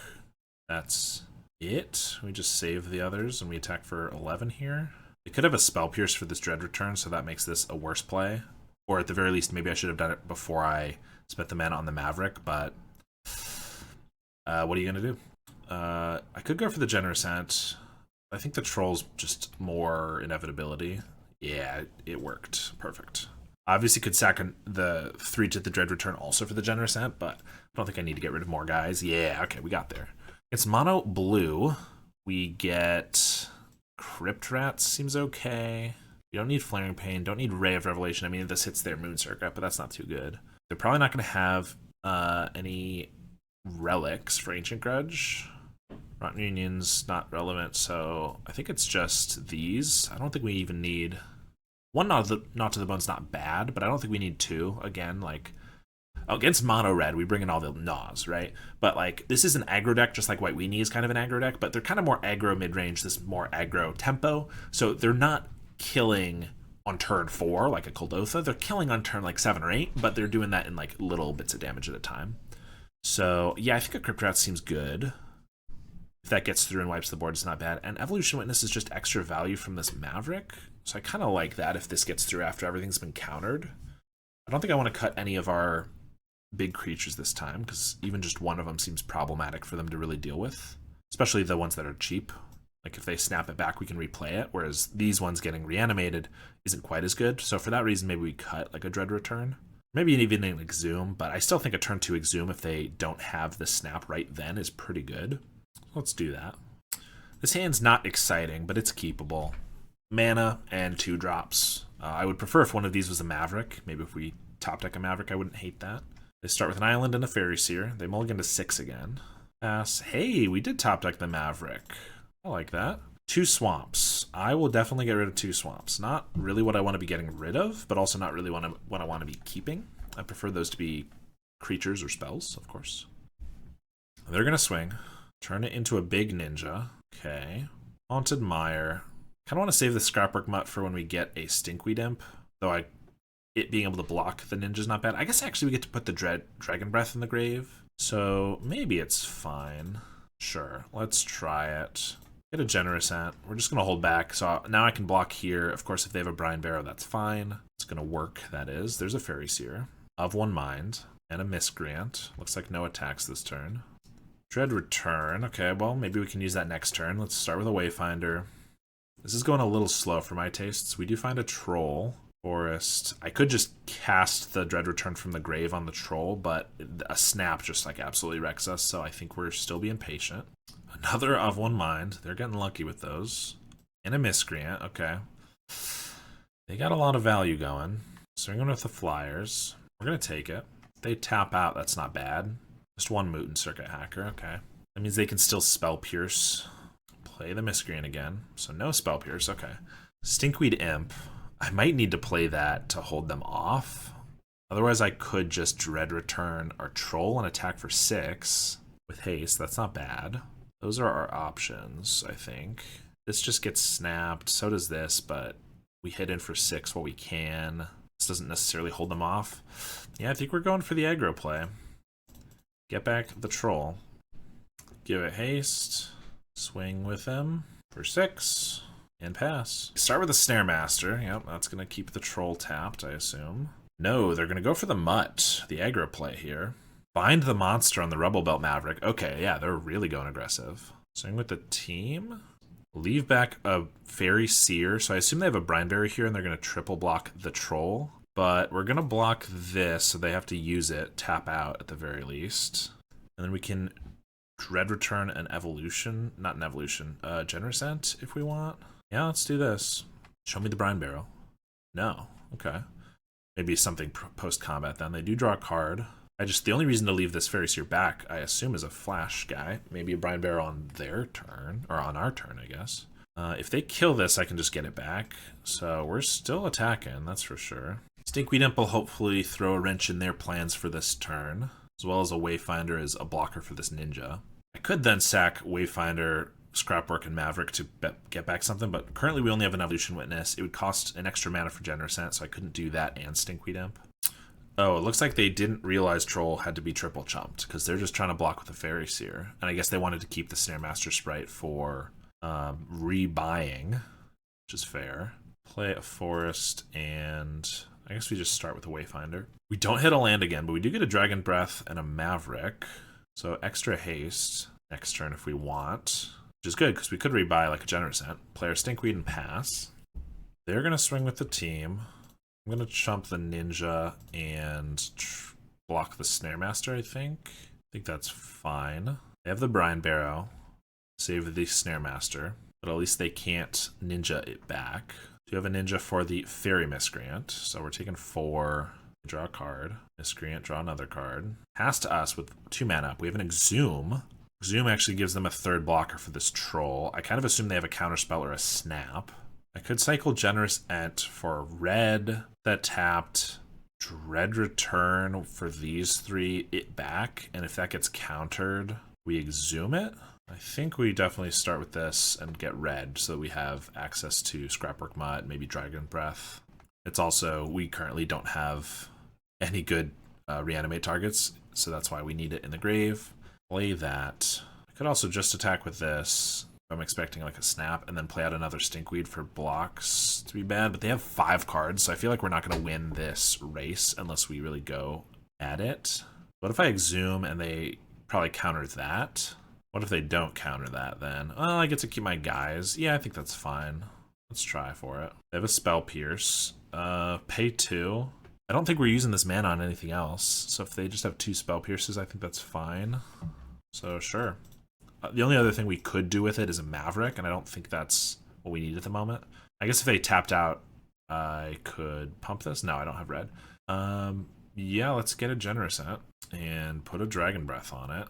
that's it. We just save the others, and we attack for 11 here. They could have a Spell Pierce for this Dread Return, so that makes this a worse play. Or at the very least, maybe I should have done it before I spent the mana on the Maverick, but what are you going to do? I could go for the Generous Ent. I think the Troll's just more inevitability. Yeah, it worked. Perfect. Obviously could sack the 3 to the Dread Return also for the Generous Ent, but I don't think I need to get rid of more guys. Yeah, okay, we got there. It's mono blue. We get Crypt Rats, seems okay. We don't need Flaring Pain, don't need Ray of Revelation. I mean, this hits their Moon Circuit, but that's not too good. They're probably not going to have any relics for Ancient Grudge. Rotten Union's not relevant, so I think it's just these. I don't think we even need... 1 Knot to the Bone's not bad, but I don't think we need 2. Again, against mono red, we bring in all the Gnaws, right? But this is an aggro deck, just like White Weenie is kind of an aggro deck, but they're kind of more aggro mid-range, this more aggro tempo, so they're not killing on turn 4, like a Kuldotha. They're killing on turn like 7 or 8, but they're doing that in like little bits of damage at a time. So yeah, I think a Crypt Rat seems good. If that gets through and wipes the board, it's not bad. And Evolution Witness is just extra value from this Maverick. So I kind of like that if this gets through after everything's been countered. I don't think I want to cut any of our big creatures this time, because even just one of them seems problematic for them to really deal with. Especially the ones that are cheap. Like if they snap it back, we can replay it, whereas these ones getting reanimated isn't quite as good. So for that reason, maybe we cut like a Dread Return. Maybe even an Exhume, but I still think a turn 2 Exhume, if they don't have the snap right then, is pretty good. Let's do that. This hand's not exciting, but it's keepable. Mana and 2 drops. I would prefer if one of these was a Maverick. Maybe if we top deck a Maverick, I wouldn't hate that. They start with an Island and a Fairy Seer. They mulligan to 6 again. Pass. Hey, we did top deck the Maverick. I like that. 2 Swamps. I will definitely get rid of 2 Swamps. Not really what I want to be getting rid of, but also not really what I want to be keeping. I prefer those to be creatures or spells, of course. They're going to swing. Turn it into a big ninja. Okay. Haunted Mire. Kind of want to save the Scrapwork Mutt for when we get a Stinkweed Imp. Though it being able to block the ninja's not bad. I guess actually we get to put the Dragon Breath in the grave. So maybe it's fine. Sure. Let's try it. Get a Generous Ant. We're just going to hold back. So now I can block here. Of course, if they have a Brine Barrow, that's fine. It's going to work, that is. There's a Fairy Seer. Of One Mind. And a Miscreant. Looks like no attacks this turn. Dread Return. Okay, well, maybe we can use that next turn. Let's start with a Wayfinder. This is going a little slow for my tastes. We do find a Troll. Forest. I could just cast the Dread Return from the grave on the Troll, but a Snap just like absolutely wrecks us, so I think we're still being patient. Another Of One Mind. They're getting lucky with those. And a Miscreant. Okay. They got a lot of value going. So we're going with the Flyers. We're going to take it. If they tap out, that's not bad. Just 1 Mutant Circuit Hacker. Okay. That means they can still Spell Pierce. Play the Miscreant again. So no Spell Pierce. Okay. Stinkweed Imp. I might need to play that to hold them off. Otherwise, I could just Dread Return our Troll and attack for 6 with haste. That's not bad. Those are our options, I think. This just gets snapped. So does this, but we hit in for 6 while we can. This doesn't necessarily hold them off. Yeah, I think we're going for the aggro play. Get back the Troll. Give it haste. Swing with him for 6. And pass. Start with the Snare Master. Yep, that's going to keep the Troll tapped, I assume. No, they're going to go for the Mutt, the aggro play here. Bind the monster on the Rebel Belt Maverick. Okay, yeah, they're really going aggressive. Swing with the team. Leave back a Fairy Seer. So I assume they have a Brine Barrier here and they're going to triple block the Troll. But we're going to block this, so they have to use it, tap out at the very least. And then we can Dread Return an Evolution. Not an Evolution, Generous Ent if we want. Yeah, let's do this. Show me the Brine Barrow. No. Okay. Maybe something post-combat then. They do draw a card. The only reason to leave this Fairy Seer back, I assume, is a flash guy. Maybe a Brine Barrow on their turn, or on our turn, I guess. If they kill this, I can just get it back. So we're still attacking, that's for sure. Stinkweed Imp will hopefully throw a wrench in their plans for this turn, as well as a Wayfinder as a blocker for this Ninja. I could then sack Wayfinder, Scrapwork, and Maverick to get back something, but currently we only have an Evolution Witness. It would cost an extra mana for Generous Ant, so I couldn't do that and Stinkweed Imp. Oh, it looks like they didn't realize Troll had to be triple chumped, because they're just trying to block with a Fairy Seer. And I guess they wanted to keep the Snare Master Sprite for rebuying, which is fair. Play a Forest, and I guess we just start with a Wayfinder. We don't hit a land again, but we do get a Dragon Breath and a Maverick. So extra haste next turn if we want, which is good, because we could rebuy like a Generous Ant. Play our Stinkweed and pass. They're going to swing with the team. I'm going to chump the Ninja and block the Snare Master, I think. I think that's fine. They have the Brine Barrow. Save the Snare Master. But at least they can't Ninja it back. Do you have a Ninja for the Fairy Miscreant? So we're taking 4. Draw a card. Miscreant, draw another card. Pass to us with 2 mana up. We have an Exhume. Exhume actually gives them a 3rd blocker for this Troll. I kind of assume they have a Counterspell or a Snap. I could cycle Generous Ent for red that tapped, Dread Return for these 3, it back, and if that gets countered, we Exhume it. I think we definitely start with this and get red so that we have access to Scrapwork Mutt, maybe Dragon Breath. It's also, we currently don't have any good reanimate targets, so that's why we need it in the grave. Play that. I could also just attack with this. I'm expecting like a snap, and then play out another Stinkweed for blocks to be bad, but they have 5 cards, so I feel like we're not going to win this race unless we really go at it. What if I Exhume and they probably counter that? What if they don't counter that then? Oh, I get to keep my guys. Yeah, I think that's fine. Let's try for it. They have a Spell Pierce. Pay 2. I don't think we're using this mana on anything else, so if they just have 2 Spell Pierces, I think that's fine. So sure. The only other thing we could do with it is a Maverick, and I don't think that's what we need at the moment. I guess if they tapped out, I could pump this. No, I don't have red. Yeah, let's get a Generous Ent and put a Dragon Breath on it.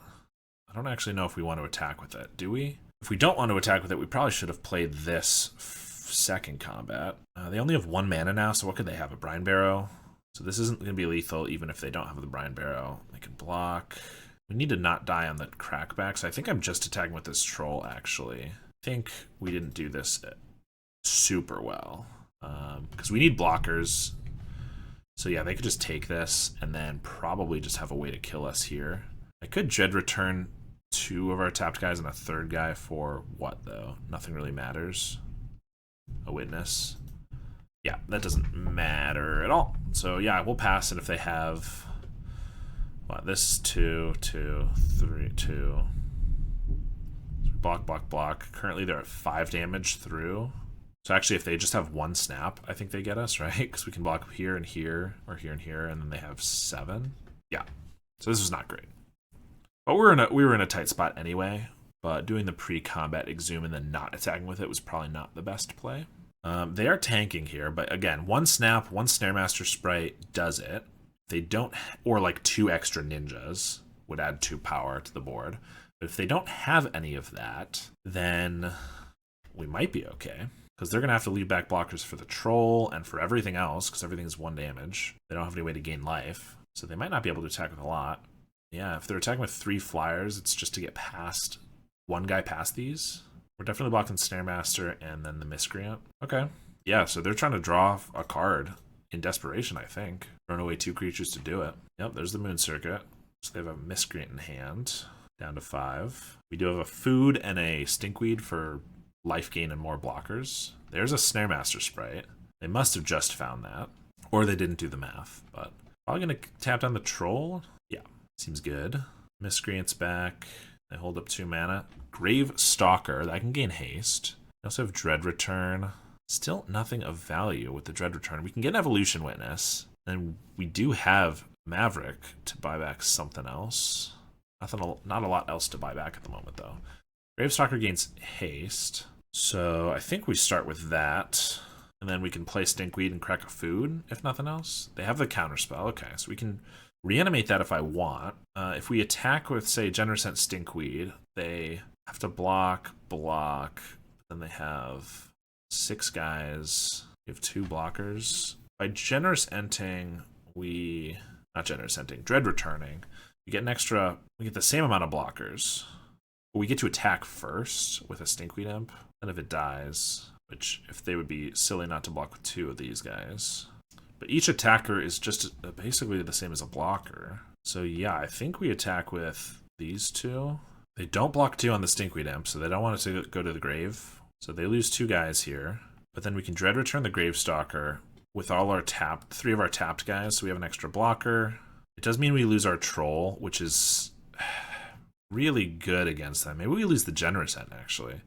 I don't actually know if we want to attack with it, do we? If we don't want to attack with it, we probably should have played this second combat. They only have 1 mana now, so what could they have? A Brine Barrow? So this isn't going to be lethal, even if they don't have the Brine Barrow. They can block. We need to not die on the crackback, so I think I'm just attacking with this troll, actually. I think we didn't do this super well, because we need blockers. So yeah, they could just take this, and then probably just have a way to kill us here. I could Dread Return 2 of our tapped guys and a 3rd guy for what, though? Nothing really matters. A Witness. Yeah, that doesn't matter at all. So yeah, we'll pass it if they have... What, this is 2, 2, 3, 2. Block, block, block. Currently they're at 5 damage through. So actually if they just have 1 snap, I think they get us, right? Because we can block here and here, or here and here, and then they have 7. Yeah, so this is not great. But we were in a tight spot anyway, but doing the pre-combat Exhume and then not attacking with it was probably not the best play. They are tanking here, but again, 1 snap, 1 Snaremaster Sprite does it. They don't, or like 2 extra ninjas would add 2 power to the board. But if they don't have any of that, then we might be okay. Because they're going to have to leave back blockers for the troll and for everything else, because everything is 1 damage. They don't have any way to gain life, so they might not be able to attack with a lot. Yeah, if they're attacking with 3 flyers, it's just to get past 1 guy past these. We're definitely blocking Snaremaster and then the Miscreant. Okay. Yeah, so they're trying to draw a card in desperation, I think. Run away 2 creatures to do it. Yep, there's the Moon Circuit. So they have a Miscreant in hand. Down to 5. We do have a food and a Stinkweed for life gain and more blockers. There's a Snaremaster Sprite. They must have just found that. Or they didn't do the math. But probably going to tap down the Troll. Yeah, seems good. Miscreant's back. They hold up 2 mana. Gravestalker, that can gain haste. They also have Dread Return. Still nothing of value with the Dread Return. We can get an Evolution Witness. And we do have Maverick to buy back something else. Not a lot else to buy back at the moment, though. Gravestalker gains haste. So I think we start with that. And then we can play Stinkweed and crack a food, if nothing else. They have the counterspell. Okay, so we can reanimate that if I want. If we attack with, say, Generous Ent Stinkweed, they have to block. Then they have 6 guys. We have 2 blockers. By Generous Enting, not Generous Enting, Dread Returning, we get the same amount of blockers. But we get to attack first with a Stinkweed Imp. And if it dies, which if they would be silly not to block with 2 of these guys. But each attacker is just basically the same as a blocker. So yeah, I think we attack with these 2. They don't block 2 on the Stinkweed Imp, so they don't want it to go to the grave. So they lose 2 guys here. But then we can Dread Return the Gravestalker with all our 3 of our tapped guys, so we have an extra blocker. It does mean we lose our Troll, which is really good against them. Maybe we lose the Generous Ent, actually.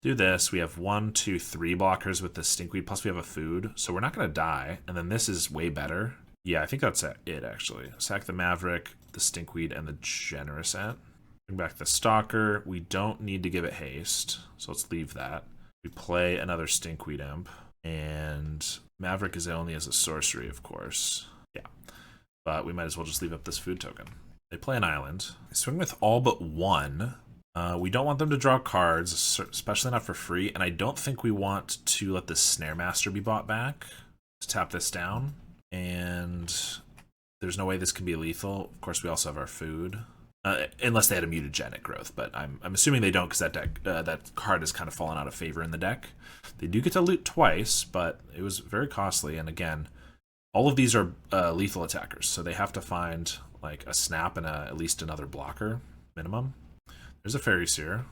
Do this, we have 1, 2, 3 blockers with the Stinkweed, plus we have a food, so we're not going to die, and then this is way better. Yeah, I think that's it, actually. Sack the Maverick, the Stinkweed, and the Generous Ent. Bring back the Stalker. We don't need to give it haste, so let's leave that. We play another Stinkweed Imp, and Maverick is only as a sorcery, of course. Yeah, but we might as well just leave up this food token. They play an island. They swing with all but 1. We don't want them to draw cards, especially not for free, and I don't think we want to let the Snaremaster be bought back to tap this down. And there's no way this can be lethal. Of course, we also have our food. Unless they had a mutagenic growth, but I'm assuming they don't because that deck that card has kind of fallen out of favor in the deck. They do get to loot twice, but it was very costly. And again, all of these are lethal attackers, so they have to find like a snap and at least another blocker minimum. There's a Fairy Seer.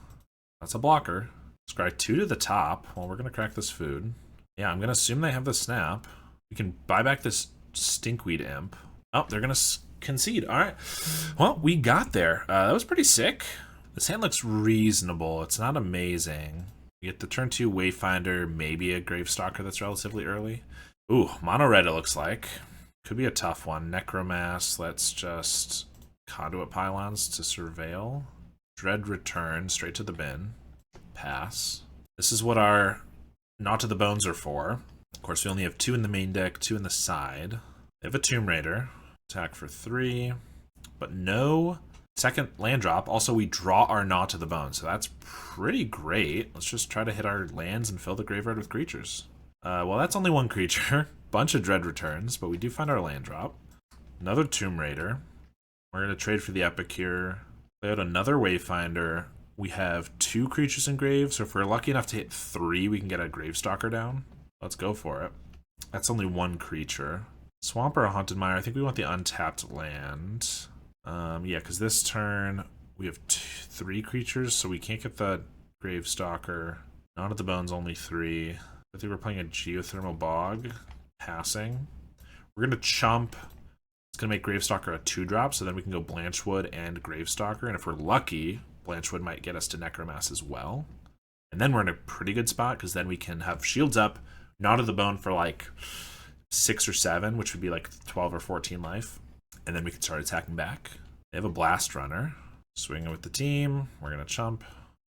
That's a blocker. Scry 2 to the top. Well, we're gonna crack this food. Yeah, I'm gonna assume they have the snap. We can buy back this Stinkweed Imp. Oh, they're gonna concede. All right. Well, we got there. That was pretty sick. This hand looks reasonable. It's not amazing. We get the turn 2 Wayfinder, maybe a Gravestalker that's relatively early. Ooh, mono red it looks like. Could be a tough one. Necromass. Let's just Conduit Pylons to Surveil. Dread Return straight to the bin. Pass. This is what our Not to the Bones are for. Of course, we only have 2 in the main deck, 2 in the side. They have a Tomb Raider. Attack for 3. But no second land drop. Also, we draw our Not to the Bone, so that's pretty great. Let's just try to hit our lands and fill the graveyard with creatures. Well, that's only 1 creature. Bunch of Dread Returns, but we do find our land drop. Another Tomb Raider. We're going to trade for the Epicure. Play out another Wayfinder. We have 2 creatures in grave, so if we're lucky enough to hit 3, we can get a Gravestalker down. Let's go for it. That's only 1 creature. Swamp or a Haunted Mire. I think we want the untapped land. Yeah, because this turn we have 3 creatures, so we can't get the Gravestalker. Not at the Bones, only 3. I think we're playing a Geothermal Bog. Passing. We're going to chump. It's going to make Gravestalker a 2-drop, so then we can go Blanchwood and Gravestalker. And if we're lucky, Blanchwood might get us to Necromass as well. And then we're in a pretty good spot, because then we can have shields up, Not of the Bone for like 6 or 7, which would be like 12 or 14 life. And then we can start attacking back. They have a Blast Runner. Swinging with the team. We're going to chump,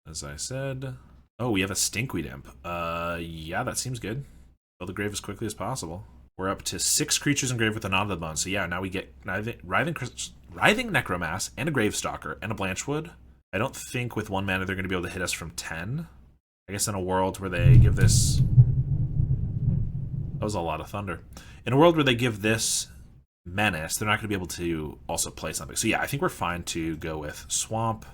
as I said. Oh, we have a Stinkweed Imp. Yeah, that seems good. Fill the grave as quickly as possible. We're up to 6 creatures in grave with a Not of the Bone. So yeah, now we get Writhing Necromass and a Gravestalker and a Blanchwood. I don't think with 1 mana they're going to be able to hit us from 10. I guess in a world where they give this... That was a lot of thunder. In a world where they give this Menace, they're not going to be able to also play something. So yeah, I think we're fine to go with Swamp,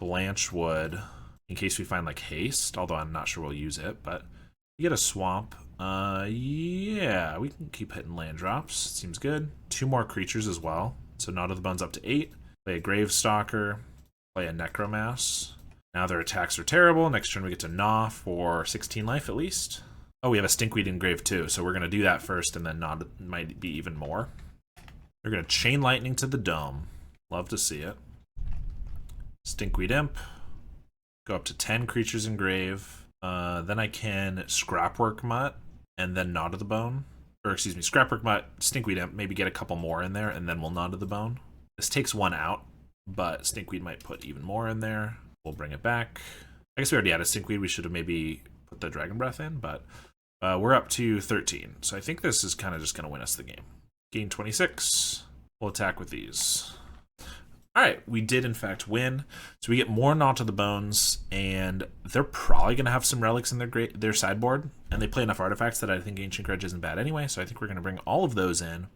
Blanchwood, in case we find like Haste, although I'm not sure we'll use it, but you get a Swamp. Yeah, we can keep hitting land drops. Seems good. 2 more creatures as well. So Not of the Bones up to 8. Play a Gravestalker. Play a Necromass. Now their attacks are terrible. Next turn we get to Gnaw for 16 life at least. Oh, we have a Stinkweed in grave too, so we're going to do that first, and then Gnaw might be even more. We're going to Chain Lightning to the Dome. Love to see it. Stinkweed Imp. Go up to 10 creatures in grave. Then I can Scrapwork Mutt and then Gnaw to the Bone. Or excuse me, Scrapwork Mutt, Stinkweed Imp, maybe get a couple more in there, and then we'll Gnaw to the Bone. This takes 1 out, but Stinkweed might put even more in there. We'll bring it back. I guess we already had a Stinkweed. We should have maybe put the Dragon Breath in, but we're up to 13. So I think this is kind of just going to win us the game. Gain 26. We'll attack with these. All right, we did in fact win. So we get more Gnaw to the Bones, and they're probably going to have some relics in their sideboard, and they play enough artifacts that I think Ancient Grudge isn't bad anyway, so I think we're going to bring all of those in.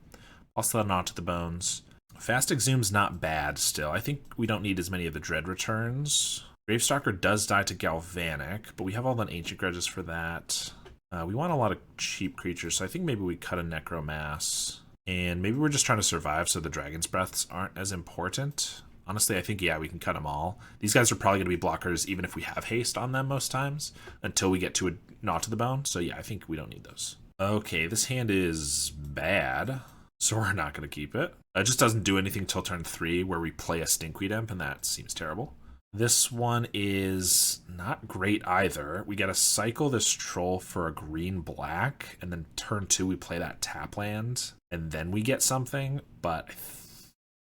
Also the Gnaw to the Bones. Fast Exhume's not bad still. I think we don't need as many of the Dread Returns. Gravestalker does die to Galvanic, but we have all the Ancient Grudges for that. We want a lot of cheap creatures, so I think maybe we cut a Necromass. And maybe we're just trying to survive so the Dragon's Breaths aren't as important. Honestly, I think, yeah, we can cut them all. These guys are probably going to be blockers even if we have haste on them most times until we get to a Gnaw to the Bone. So yeah, I think we don't need those. Okay, this hand is bad, so we're not going to keep it. It just doesn't do anything till turn 3 where we play a Stinkweed Imp, and that seems terrible. This one is not great either. We get to cycle this Troll for a green-black, and then turn 2 we play that tap land, and then we get something, but I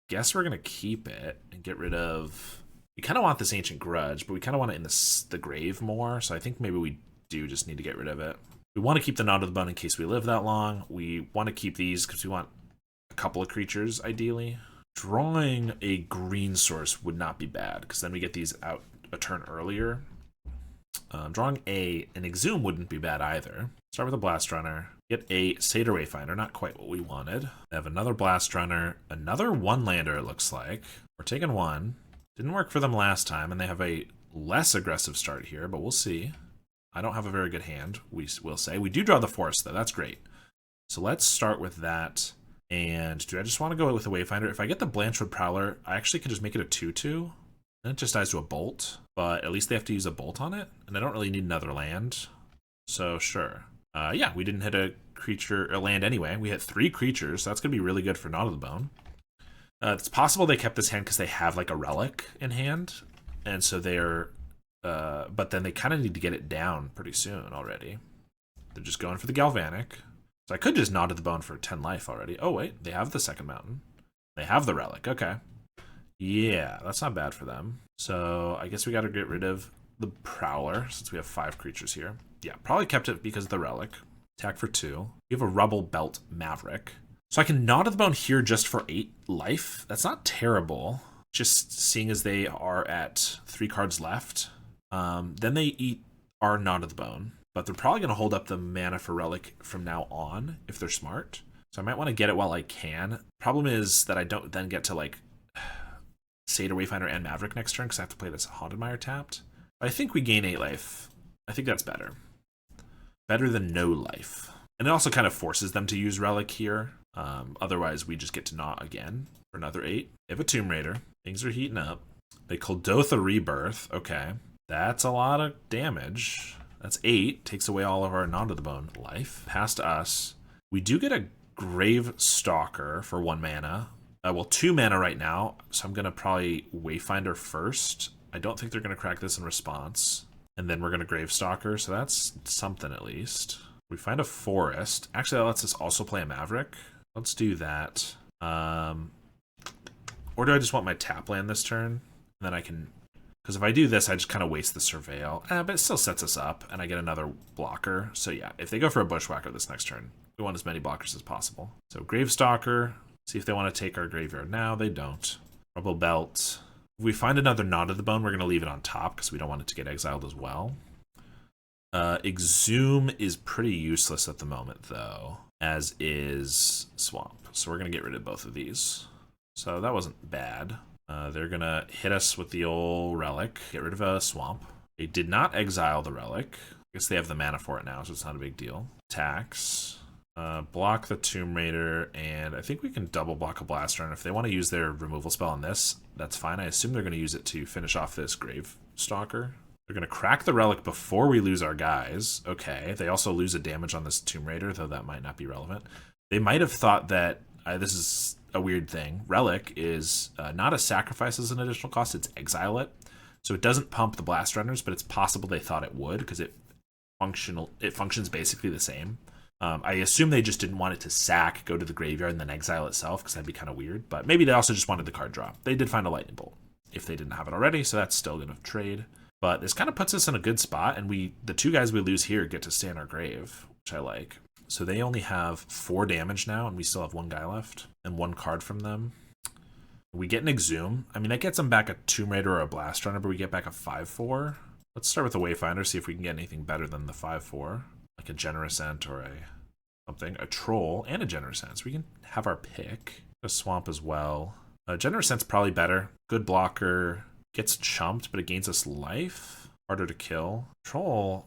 guess we're going to keep it and get rid of... We kind of want this Ancient Grudge, but we kind of want it in the grave more, so I think maybe we do just need to get rid of it. We want to keep the Gnaw to the Bone in case we live that long. We want to keep these because we want a couple of creatures, ideally. Drawing a green source would not be bad, because then we get these out a turn earlier. Drawing an Exhume wouldn't be bad either. Start with a Blast Runner. Get a Satyr Wayfinder, not quite what we wanted. I have another Blast Runner, another one-lander it looks like. We're taking 1. Didn't work for them last time, and they have a less aggressive start here, but we'll see. I don't have a very good hand, we will say. We do draw the forest, though. That's great. So let's start with that. And do I just want to go with the Wayfinder? If I get the Blanchwood Prowler, I actually could just make it a 2/2. Then it just dies to a bolt, but at least they have to use a bolt on it, and I don't really need another land. So sure. Yeah, we didn't hit a creature, a land anyway. We hit 3 creatures, so that's going to be really good for Knot of the Bone. It's possible they kept this hand because they have like a relic in hand, and so they're, but then they kind of need to get it down pretty soon already. They're just going for the Galvanic. So I could just Knot of the Bone for 10 life already. Oh wait, they have the second mountain. They have the relic, okay. Yeah, that's not bad for them. So I guess we got to get rid of the Prowler since we have 5 creatures here. Yeah, probably kept it because of the relic. Attack for 2. We have a Rubble Belt Maverick. So I can Knot of the Bone here just for 8 life. That's not terrible. Just seeing as they are at 3 cards left. Then they eat our Knot of the Bone. But they're probably going to hold up the mana for Relic from now on if they're smart. So I might want to get it while I can. Problem is that I don't then get to like Satyr, Wayfinder, and Maverick next turn because I have to play this Haunted Mire tapped. But I think we gain 8 life. I think that's better. Better than no life. And it also kind of forces them to use Relic here. Otherwise, we just get to Knot again for another 8. They have a Tomb Raider. Things are heating up. They Kuldotha Rebirth. Okay. That's a lot of damage. That's 8. Takes away all of our Knot of the Bone life. Past us. We do get a Gravestalker for 1 mana. Well, 2 mana right now. So I'm going to probably Wayfinder first. I don't think they're going to crack this in response. And then we're going to Gravestalker. So that's something at least. We find a forest. Actually, that lets us also play a Maverick. Let's do that. Or do I just want my tap land this turn? And then I can... Because if I do this, I just kind of waste the Surveil. But it still sets us up, and I get another blocker. So yeah, if they go for a Bushwhacker this next turn, we want as many blockers as possible. So Gravestalker. See if they want to take our graveyard now. They don't. Rubble Belt. If we find another Knot of the Bone, we're going to leave it on top because we don't want it to get exiled as well. Exhume is pretty useless at the moment, though, as is Swamp. So we're going to get rid of both of these. So that wasn't bad. They're going to hit us with the old Relic, get rid of a Swamp. They did not exile the Relic. I guess they have the mana for it now, so it's not a big deal. Attacks. Block the Tomb Raider, and I think we can double block a Blaster, and if they want to use their removal spell on this, that's fine. I assume they're going to use it to finish off this Gravestalker. They're going to crack the Relic before we lose our guys. Okay, they also lose a damage on this Tomb Raider, though that might not be relevant. They might have thought that, this is a weird thing, Relic is not a sacrifice as an additional cost, it's exile it. So it doesn't pump the Blast Runners, but it's possible they thought it would, because it functions basically the same. I assume they just didn't want it to sack, go to the graveyard, and then exile itself, because that'd be kind of weird. But maybe they also just wanted the card draw. They did find a Lightning Bolt, if they didn't have it already, so that's still going to trade. But this kind of puts us in a good spot, and the 2 guys we lose here get to stay in our grave, which I like. So they only have 4 damage now, and we still have 1 guy left, and 1 card from them. We get an Exhume. I mean, that gets them back a Tomb Raider or a Blast Runner, but we get back a 5/4. Let's start with the Wayfinder, see if we can get anything better than the 5/4. Like a Generous Ent or a Troll and a Generous Ent. So we can have our pick. A Swamp as well. Generous Ent's probably better. Good blocker. Gets chumped, but it gains us life. Harder to kill. Troll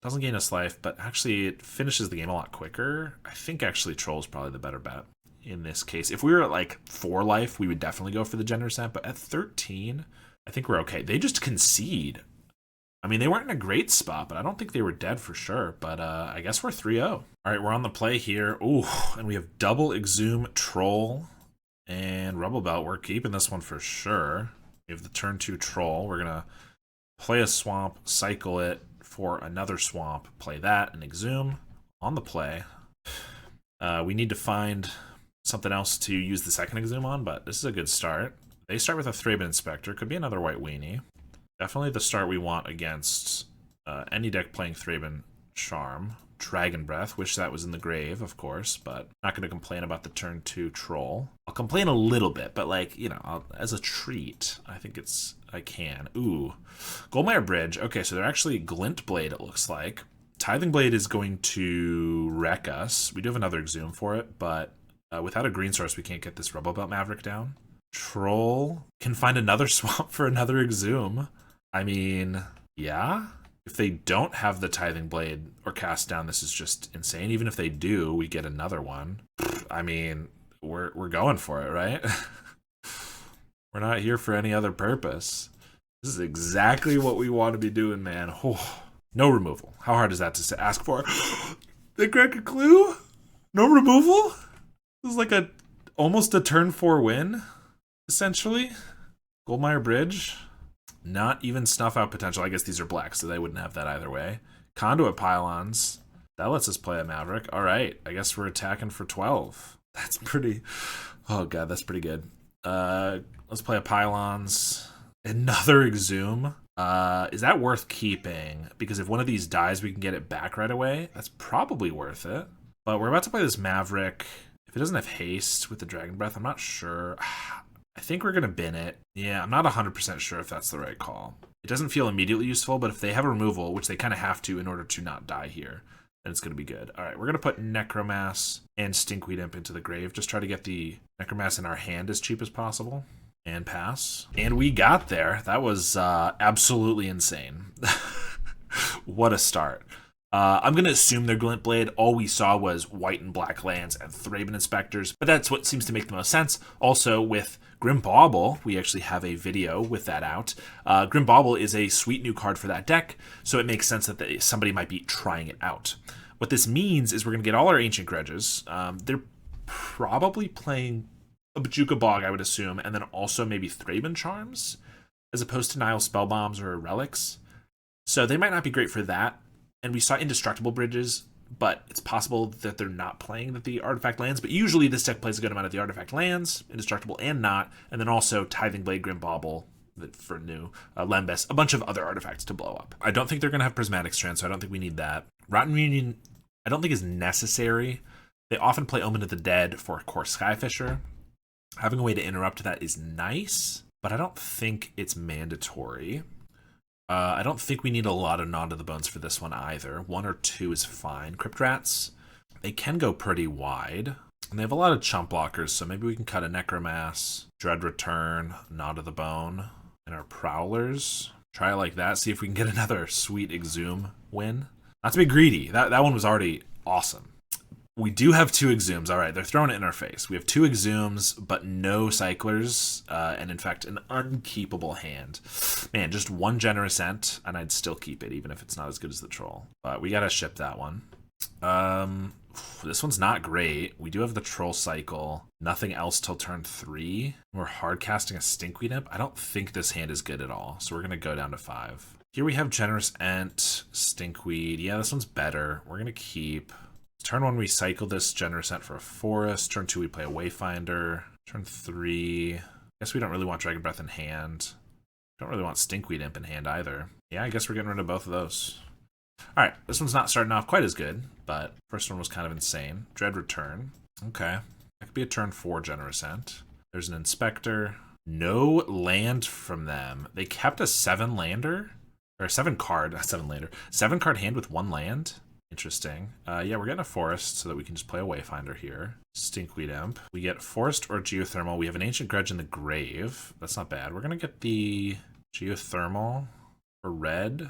doesn't gain us life, but actually it finishes the game a lot quicker. I think actually Troll is probably the better bet in this case. If we were at like 4 life, we would definitely go for the Generous Ent, but at 13, I think we're okay. They just concede. I mean, they weren't in a great spot, but I don't think they were dead for sure. But I guess we're 3-0. All right, we're on the play here. Ooh, and we have double Exhume, Troll, and Rubble Belt. We're keeping this one for sure. We have the turn 2 Troll. We're going to play a Swamp, cycle it for another Swamp, play that, and Exhume on the play. We need to find something else to use the second Exhume on, but this is a good start. They start with a Thraben Inspector. Could be another white Weenie. Definitely the start we want against any deck playing Thraben Charm. Dragon Breath, wish that was in the grave, of course, but not going to complain about the turn 2 Troll. I'll complain a little bit, but like, you know, as a treat, I think I can. Ooh. Goldmire Bridge. Okay, so they're actually GlintBlade, it looks like. Tithing Blade is going to wreck us. We do have another Exhume for it, but without a green source, we can't get this Rubble Belt Maverick down. Troll can find another swamp for another Exhume. I mean, yeah. If they don't have the Tithing Blade or Cast Down, this is just insane. Even if they do, we get another one. I mean, we're going for it, right? We're not here for any other purpose. This is exactly what we want to be doing, man. Oh, no removal. How hard is that to ask for? They crack a clue? No removal? This is like almost a turn 4 win, essentially. Goldmire Bridge. Not even snuff out potential. I guess these are black, so they wouldn't have that either way. Conduit Pylons. That lets us play a Maverick. All right, I guess we're attacking for 12. That's pretty... Oh, God, that's pretty good. Let's play a Pylons. Another Exhume. Is that worth keeping? Because if one of these dies, we can get it back right away. That's probably worth it. But we're about to play this Maverick. If it doesn't have haste with the Dragon Breath, I'm not sure. I think we're going to bin it. Yeah, I'm not 100% sure if that's the right call. It doesn't feel immediately useful, but if they have a removal, which they kind of have to in order to not die here, then it's going to be good. All right, we're going to put Necromass and Stinkweed Imp into the grave. Just try to get the Necromass in our hand as cheap as possible. And pass. And we got there. That was absolutely insane. What a start. I'm going to assume they're GlintBlade. All we saw was white and black lands and Thraben Inspectors, but that's what seems to make the most sense. Also, with Grim Bauble, we actually have a video with that out. Grim Bauble is a sweet new card for that deck, so it makes sense that somebody might be trying it out. What this means is we're going to get all our Ancient Grudges. They're probably playing a Bajuka Bog, I would assume, and then also maybe Thraben Charms, as opposed to Nile Spellbombs or Relics. So they might not be great for that. And we saw Indestructible Bridges, but it's possible that they're not playing the Artifact lands. But usually this deck plays a good amount of the Artifact lands, Indestructible and not, and then also Tithing Blade, Grim Bauble for new, Lembas, a bunch of other artifacts to blow up. I don't think they're going to have Prismatic Strand, so I don't think we need that. Rotten Reunion, I don't think is necessary. They often play Omen of the Dead for Core Skyfisher. Having a way to interrupt that is nice, but I don't think it's mandatory. I don't think we need a lot of Gnaw to the Bones for this one either. 1 or 2 is fine. Crypt Rats, they can go pretty wide. And they have a lot of chump blockers, so maybe we can cut a Necromass, Dread Return, Gnaw to the Bone, and our Prowlers. Try it like that, see if we can get another sweet Exhume win. Not to be greedy, that one was already awesome. We do have 2 Exhumes. All right, they're throwing it in our face. We have 2 Exhumes, but no Cyclers, and in fact, an unkeepable hand. Man, just 1 Generous Ent, and I'd still keep it, even if it's not as good as the Troll. But we gotta ship that one. This one's not great. We do have the Troll Cycle. Nothing else till turn 3. We're hard casting a Stinkweed Imp. I don't think this hand is good at all, so we're gonna go down to 5. Here we have Generous Ent, Stinkweed. Yeah, this one's better. We're gonna keep... Turn 1, we cycle this Generous Ent for a Forest. Turn 2, we play a Wayfinder. Turn 3, I guess we don't really want Dragon Breath in hand. Don't really want Stinkweed Imp in hand either. Yeah, I guess we're getting rid of both of those. Alright, this one's not starting off quite as good, but first one was kind of insane. Dread Return. Okay. That could be a turn 4 Generous Ent. There's an Inspector. No land from them. They kept a 7-lander? Or 7-card, 7-lander. 7-card hand with 1 land? Interesting. Yeah, we're getting a Forest so that we can just play a Wayfinder here. Stinkweed Imp. We get Forest or Geothermal. We have an Ancient Grudge in the grave. That's not bad. We're going to get the Geothermal for red,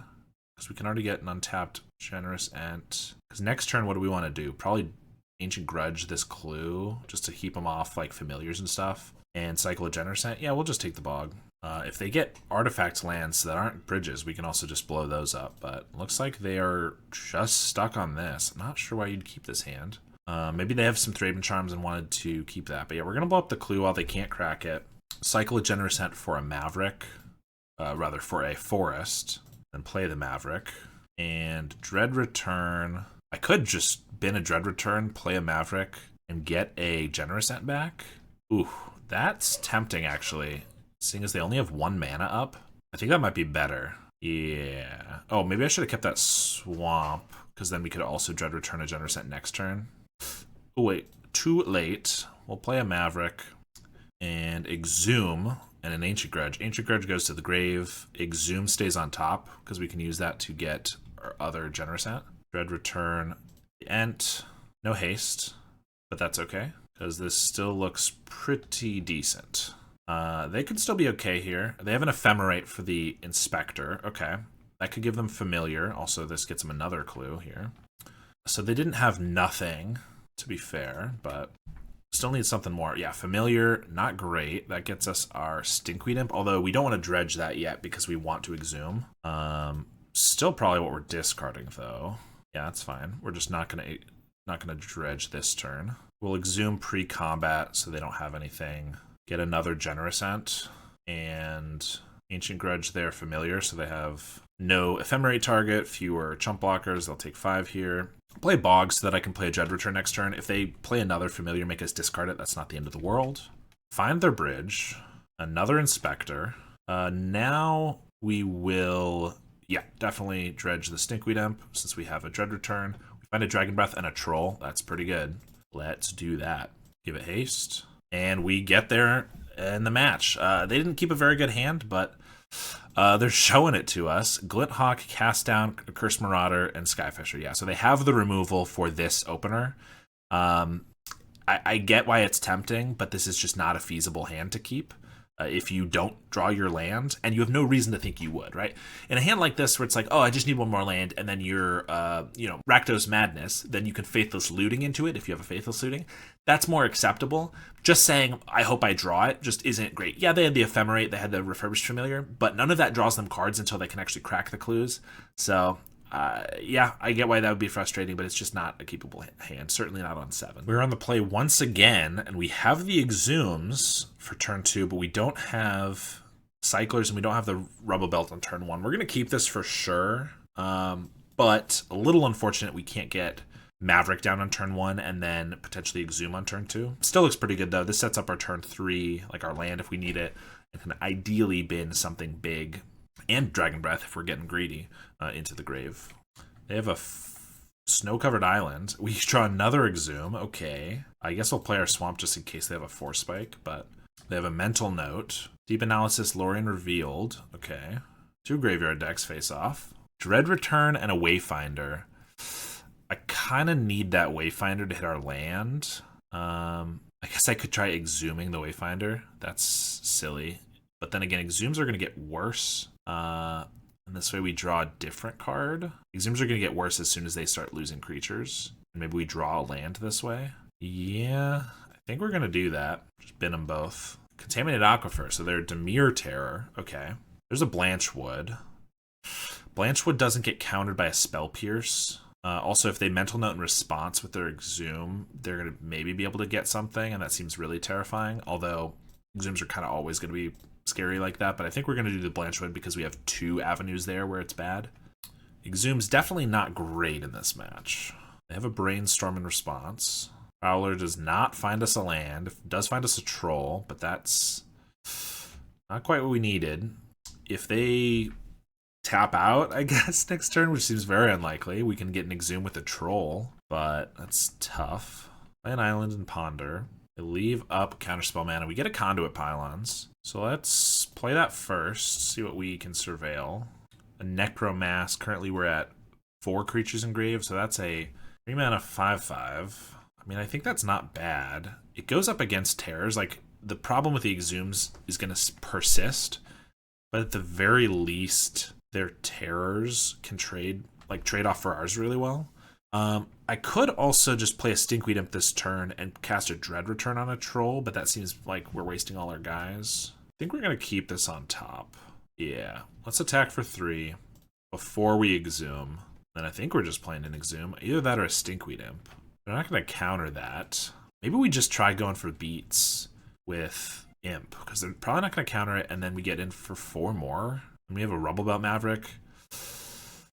because we can already get an untapped Generous Ent. Because next turn, what do we want to do? Probably Ancient Grudge this clue, just to keep them off like Familiars and stuff. And cycle a Generous Ent. Yeah, we'll just take the Bog. If they get artifact lands that aren't bridges, we can also just blow those up. But looks like they are just stuck on this. I'm not sure why you'd keep this hand. Maybe they have some Thraben Charms and wanted to keep that. But yeah, we're going to blow up the clue while they can't crack it. Cycle a Generous Ent for a Maverick. Rather, for a Forest. Then play the Maverick. And Dread Return. I could just bin a Dread Return, play a Maverick, and get a Generous Ent back. Ooh, that's tempting, actually. Seeing as they only have 1 mana up, I think that might be better. Yeah. Oh, maybe I should have kept that Swamp, because then we could also Dread Return a Generous Ent next turn. Oh, wait. Too late. We'll play a Maverick and Exhume and an Ancient Grudge. Ancient Grudge goes to the grave. Exhume stays on top, because we can use that to get our other Generous Ent. Dread Return Ent. No haste, but that's okay, because this still looks pretty decent. They could still be okay here. They have an Ephemerate for the Inspector. Okay. That could give them Familiar. Also, this gets them another clue here. So they didn't have nothing, to be fair, but still need something more. Yeah, Familiar, not great. That gets us our Stinkweed Imp, although we don't want to dredge that yet because we want to Exhume. Still probably what we're discarding, though. Yeah, that's fine. We're just not gonna dredge this turn. We'll Exhume pre-combat so they don't have anything. Get another Generous Ent, and Ancient Grudge there, Familiar, so they have no Ephemerate target, fewer chump blockers. They'll take 5 here. Play Bog so that I can play a Dread Return next turn. If they play another Familiar, make us discard it. That's not the end of the world. Find their bridge. Another Inspector. Now we will, yeah, definitely dredge the Stinkweed Imp since we have a Dread Return. We find a Dragon Breath and a Troll. That's pretty good. Let's do that. Give it haste. And we get there in the match. They didn't keep a very good hand, but they're showing it to us. Glinthawk, Cast Down, Curse Marauder, and Skyfisher. Yeah, so they have the removal for this opener. I get why it's tempting, but this is just not a feasible hand to keep. If you don't draw your land, and you have no reason to think you would, right? In a hand like this, where it's like, oh, I just need one more land, and then you're, Rakdos Madness, then you can Faithless Looting into it if you have a Faithless Looting. That's more acceptable. Just saying, I hope I draw it, just isn't great. Yeah, they had the Ephemerate, they had the Refurbished Familiar, but none of that draws them cards until they can actually crack the clues. So, yeah, I get why that would be frustrating, but it's just not a keepable hand. Certainly not on 7. We're on the play once again, and we have the Exhumes for turn 2, but we don't have Cyclers, and we don't have the Rubble Belt on turn 1. We're going to keep this for sure, but a little unfortunate we can't get Maverick down on turn 1 and then potentially Exhume on turn 2. Still looks pretty good, though. This sets up our turn 3, like our land if we need it, and can ideally bin something big and Dragon Breath if we're getting greedy into the grave. They have a snow-covered island. We draw another Exhume. Okay. I guess we'll play our Swamp just in case they have a Force Spike, but they have a Mental Note. Deep Analysis, Lorien Revealed. Okay. 2 graveyard decks face off. Dread Return and a Wayfinder. I kind of need that Wayfinder to hit our land. I guess I could try Exhuming the Wayfinder. That's silly. But then again, Exhumes are going to get worse. And this way we draw a different card. Exhumes are going to get worse as soon as they start losing creatures. Maybe we draw a land this way. Yeah, I think we're going to do that. Just bin them both. Contaminated Aquifer, so they're Dimir Terror. Okay. There's a Blanchwood. Blanchwood doesn't get countered by a Spell Pierce. Also, if they Mental Note in response with their Exhume, they're going to maybe be able to get something, and that seems really terrifying. Although, Exhumes are kind of always going to be scary like that, but I think we're going to do the Blanchwood because we have 2 avenues there where it's bad. Exhume's definitely not great in this match. They have a Brainstorm in response. Prowler does not find us a land. It does find us a Troll, but that's not quite what we needed. If they tap out, I guess, next turn, which seems very unlikely, we can get an Exhume with a Troll, but that's tough. Play an Island and Ponder. They leave up Counterspell mana. We get a Conduit Pylons. So let's play that first, see what we can surveil. A Necromass. Currently we're at 4 creatures in grave, so that's a 3 mana 5/5. I mean, I think that's not bad. It goes up against terrors. Like, the problem with the Exhumes is going to persist, but at the very least, their terrors can trade off for ours really well. I could also just play a Stinkweed Imp this turn and cast a Dread Return on a Troll, but that seems like we're wasting all our guys. I think we're going to keep this on top. Yeah, let's attack for 3 before we Exhume. Then I think we're just playing an Exhume. Either that or a Stinkweed Imp. They're not going to counter that. Maybe we just try going for beats with Imp, because they're probably not going to counter it, and then we get in for 4 more. And we have a Rubblebelt Maverick.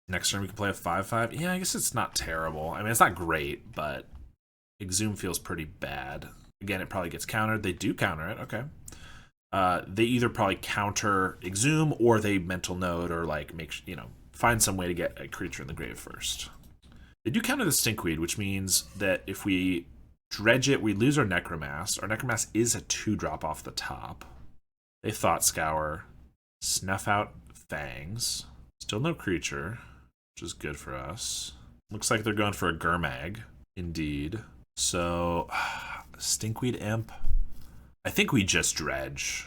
Next turn we can play a 5/5. Yeah, I guess it's not terrible. I mean, it's not great, but Exhume feels pretty bad. Again, it probably gets countered. They do counter it. Okay. They either probably counter Exhume or they Mental Note or like find some way to get a creature in the grave first. They do counter the Stinkweed, which means that if we dredge it, we lose our Necromass. Our Necromass is a 2-drop off the top. They Thought Scour, snuff out Fangs. Still no creature, which is good for us. Looks like they're going for a Gurmag, indeed. So, Stinkweed Imp. I think we just dredge.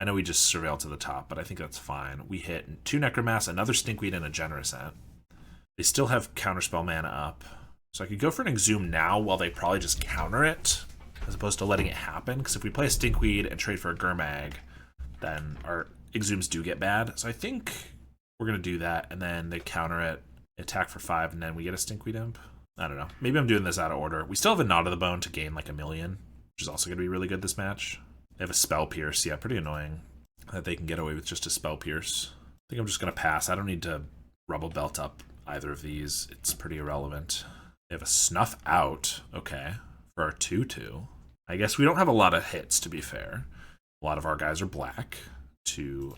I know we just surveilled to the top, but I think that's fine. We hit 2 Necromass, another Stinkweed, and a Generous Ant. They still have Counterspell mana up. So I could go for an Exhume now while they probably just counter it, as opposed to letting it happen. Because if we play a Stinkweed and trade for a Gurmag, then our Exhumes do get bad. So I think we're going to do that, and then they counter it, attack for 5, and then we get a Stinkweed Imp. I don't know. Maybe I'm doing this out of order. We still have a Knot of the Bone to gain like 1,000,000, which is also going to be really good this match. They have a Spell Pierce. Yeah, pretty annoying that they can get away with just a Spell Pierce. I think I'm just going to pass. I don't need to Rubble Belt up either of these. It's pretty irrelevant. They have a Snuff Out, okay, for our 2/2. I guess we don't have a lot of hits, to be fair. A lot of our guys are black to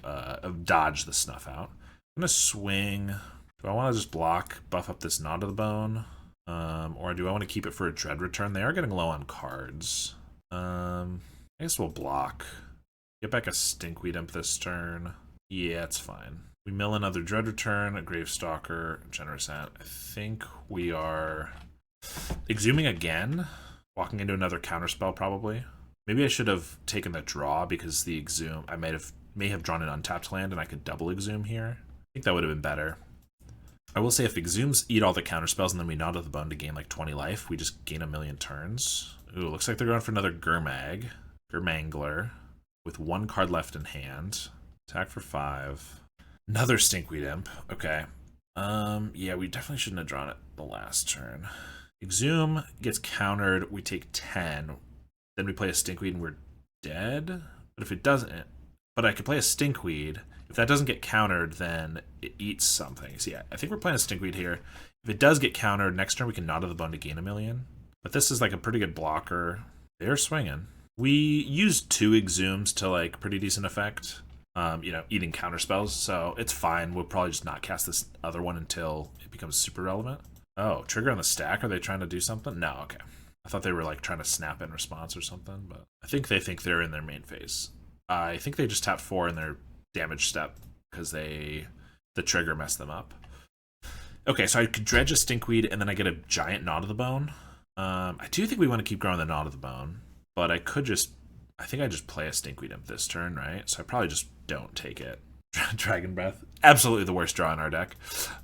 dodge the Snuff Out. I'm going to swing. Do I want to just block, buff up this Knot of the Bone? Or do I want to keep it for a Dread Return? They are getting low on cards. I guess we'll block. Get back a Stinkweed Imp this turn. Yeah, it's fine. We mill another Dread Return, a Gravestalker, Generous Ant. I think we are Exhuming again. Walking into another counterspell, probably. Maybe I should have taken the draw because the Exhume... I may have drawn an untapped land and I could double Exhume here. I think that would have been better. I will say if Exhumes eat all the counterspells and then we Knot of the Bone to gain like 20 life, we just gain 1,000,000 turns. Ooh, looks like they're going for another Gurmangler, with 1 card left in hand. Attack for 5. Another Stinkweed Imp. Okay. Yeah, we definitely shouldn't have drawn it the last turn. Exhume gets countered, we take 10. Then we play a Stinkweed and we're dead. But if it doesn't... But I could play a Stinkweed. If that doesn't get countered, then it eats something. So yeah, I think we're playing a Stinkweed here. If it does get countered, next turn we can Knot of the Bone to gain 1,000,000. But this is like a pretty good blocker. They're swinging. We used 2 Exhumes to like pretty decent effect. You know, eating counterspells, so it's fine. We'll probably just not cast this other one until it becomes super relevant. Oh, trigger on the stack? Are they trying to do something? No, okay. I thought they were like trying to snap in response or something, but I think they think they're in their main phase. I think they just tapped 4 in their damage step because the trigger messed them up. Okay, so I could dredge a Stinkweed and then I get a giant Knot of the Bone. I do think we want to keep growing the Knot of the Bone, but I think I just play a Stinkweed Imp this turn, right? So I probably just don't take it. Dragon Breath. Absolutely the worst draw in our deck.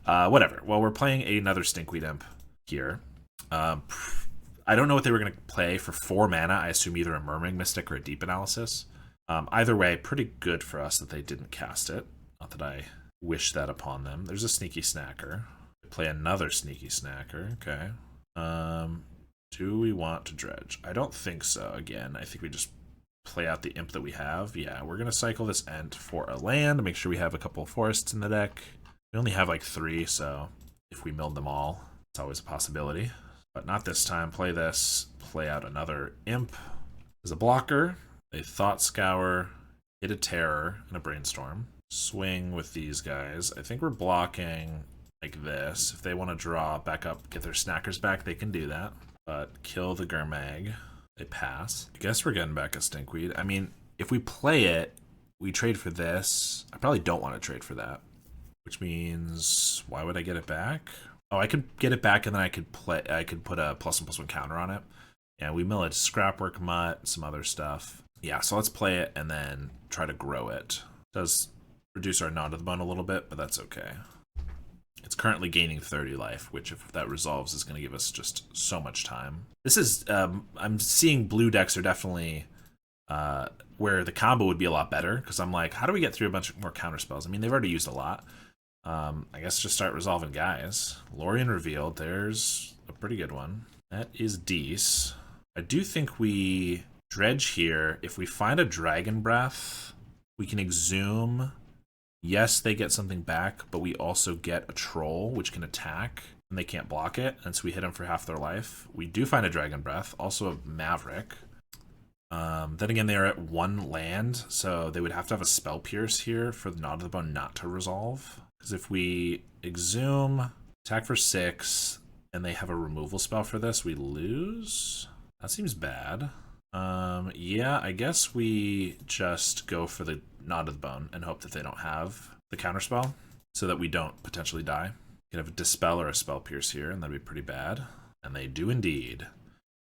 Whatever. Well, we're playing another Stinkweed Imp here. I don't know what they were going to play for 4 mana. I assume either a Murmuring Mystic or a Deep Analysis. Either way, pretty good for us that they didn't cast it. Not that I wish that upon them. There's a Sneaky Snacker. Play another Sneaky Snacker. Okay. Do we want to dredge? I don't think so. Again, I think we just play out the Imp that we have. Yeah, we're going to cycle this Ent for a land, make sure we have a couple of forests in the deck. We only have like 3, so if we milled them all, it's always a possibility. But not this time. Play this, play out another Imp as a blocker, a Thought Scour, hit a Terror, and a Brainstorm. Swing with these guys. I think we're blocking like this. If they want to draw back up, get their Snackers back, they can do that. But kill the Gurmag. They pass. I guess we're getting back a Stinkweed. I mean, if we play it, we trade for this. I probably don't want to trade for that. Which means, why would I get it back? Oh, I could get it back and then I could put a +1/+1 counter on it. Yeah, we mill a Scrapwork Mutt, some other stuff. Yeah, so let's play it and then try to grow it. Does reduce our Knot of the Bone a little bit, but that's okay. It's currently gaining 30 life, which if that resolves is going to give us just so much time. This is, I'm seeing blue decks are definitely where the combo would be a lot better, because I'm like, how do we get through a bunch more counterspells? I mean, they've already used a lot. I guess just start resolving guys. Lorien Revealed, there's a pretty good one. That is Deece. I do think we dredge here. If we find a Dragon Breath, we can Exhume. Yes, they get something back, but we also get a Troll, which can attack, and they can't block it, and so we hit them for half their life. We do find a Dragon Breath, also a Maverick. Then again, they are at 1 land, so they would have to have a Spell Pierce here for the Knot of the Bone not to resolve. Because if we Exhume, attack for 6, and they have a removal spell for this, we lose? That seems bad. Yeah, I guess we just go for the Knot of the Bone and hope that they don't have the counterspell so that we don't potentially die. You could have a Dispel or a Spell Pierce here, and that'd be pretty bad. And they do indeed.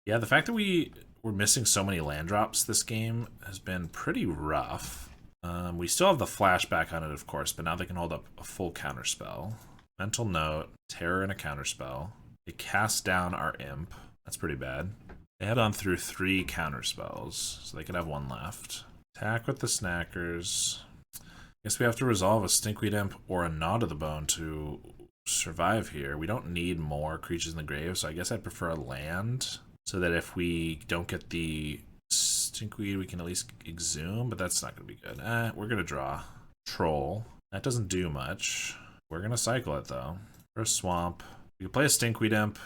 Yeah, the fact that we're missing so many land drops this game has been pretty rough. We still have the flashback on it, of course, but now they can hold up a full counterspell. Mental Note, Terror, and a counterspell. They cast down our Imp. That's pretty bad. They head on through 3 counterspells, so they could have 1 left. Attack with the Snackers. Guess we have to resolve a Stinkweed Imp or a Gnaw to the Bone to survive here. We don't need more creatures in the grave, so I guess I'd prefer a land, so that if we don't get the Stinkweed, we can at least Exhume, but that's not going to be good. We're going to draw. Troll. That doesn't do much. We're going to cycle it, though. For a Swamp. We can play a Stinkweed Imp.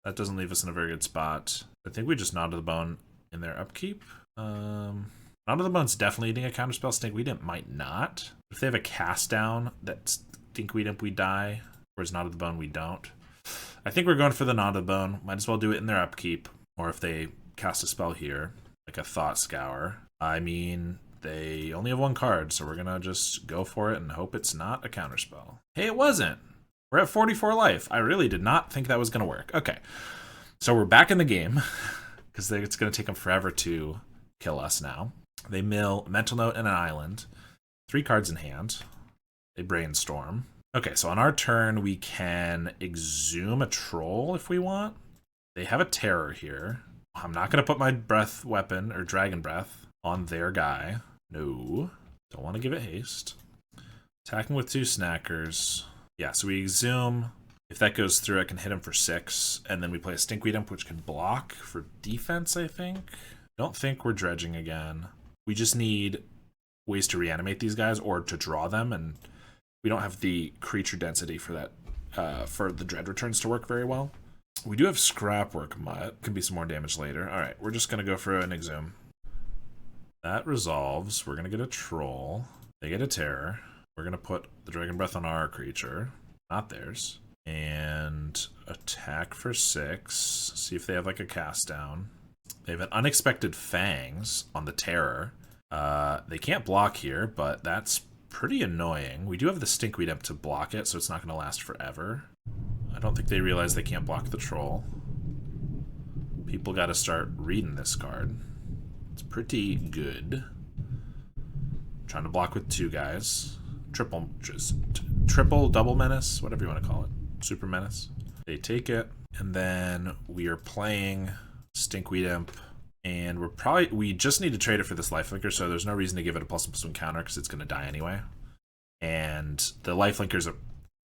That doesn't leave us in a very good spot. I think we just Gnaw to the Bone in their upkeep. Gnaw to the Bone's definitely eating a counterspell. Stinkweed Imp might not. If they have a cast down, that Stinkweed Imp we die, whereas Gnaw to the Bone we don't. I think we're going for the Gnaw to the Bone. Might as well do it in their upkeep. Or if they cast a spell here, like a Thought Scour. I mean, they only have 1 card, so we're going to just go for it and hope it's not a counterspell. Hey, it wasn't. We're at 44 life. I really did not think that was going to work. Okay, so we're back in the game, because it's going to take them forever to kill us now. They mill Mental Note and an Island. 3 cards in hand. They Brainstorm. Okay, so on our turn, we can Exhume a Troll if we want. They have a Terror here. I'm not going to put my Breath Weapon, or Dragon Breath, on their guy. No. Don't want to give it haste. Attacking with 2 Snackers. Yeah, so we Exhume. If that goes through, I can hit him for 6. And then we play a Stinkweed Imp, which can block for defense, I think. Don't think we're dredging again. We just need ways to reanimate these guys or to draw them, and we don't have the creature density for that, for the Dread returns to work very well. We do have Scrapwork Mutt. Can be some more damage later. All right, we're just going to go for an Exhume. That resolves. We're going to get a Troll. They get a Terror. We're going to put the Dragon Breath on our creature, not theirs. And attack for 6. See if they have like a cast down. They have an Unexpected Fangs on the Terror. They can't block here, but that's pretty annoying. We do have the Stinkweed Imp to block it, so it's not going to last forever. I don't think they realize they can't block the Troll. People got to start reading this card. It's pretty good. Trying to block with 2 guys. Triple, double menace, whatever you want to call it. Super menace. They take it, and then we are playing Stinkweed Imp, and we just need to trade it for this lifelinker, so there's no reason to give it a +1/+1 counter because it's going to die anyway. And the lifelinker's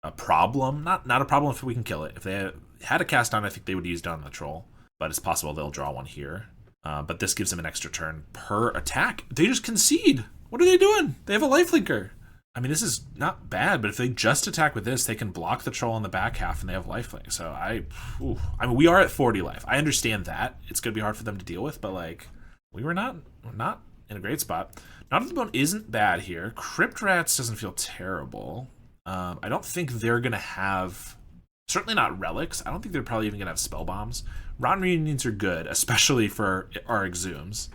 a problem. Not a problem if we can kill it. If they had a cast on, I think they would use it on the Troll, but it's possible they'll draw 1 here. But this gives them an extra turn per attack. They just concede. What are they doing? They have a lifelinker. I mean, this is not bad, but if they just attack with this, they can block the Troll on the back half, and they have lifelink. So I mean, we are at 40 life. I understand that it's going to be hard for them to deal with, but like, we're not in a great spot. Gnaw to the Bone isn't bad here. Crypt Rats doesn't feel terrible. I don't think they're going to have, certainly not relics. I don't think they're probably even going to have spell bombs. Rotten Reunions are good, especially for our Exhumes.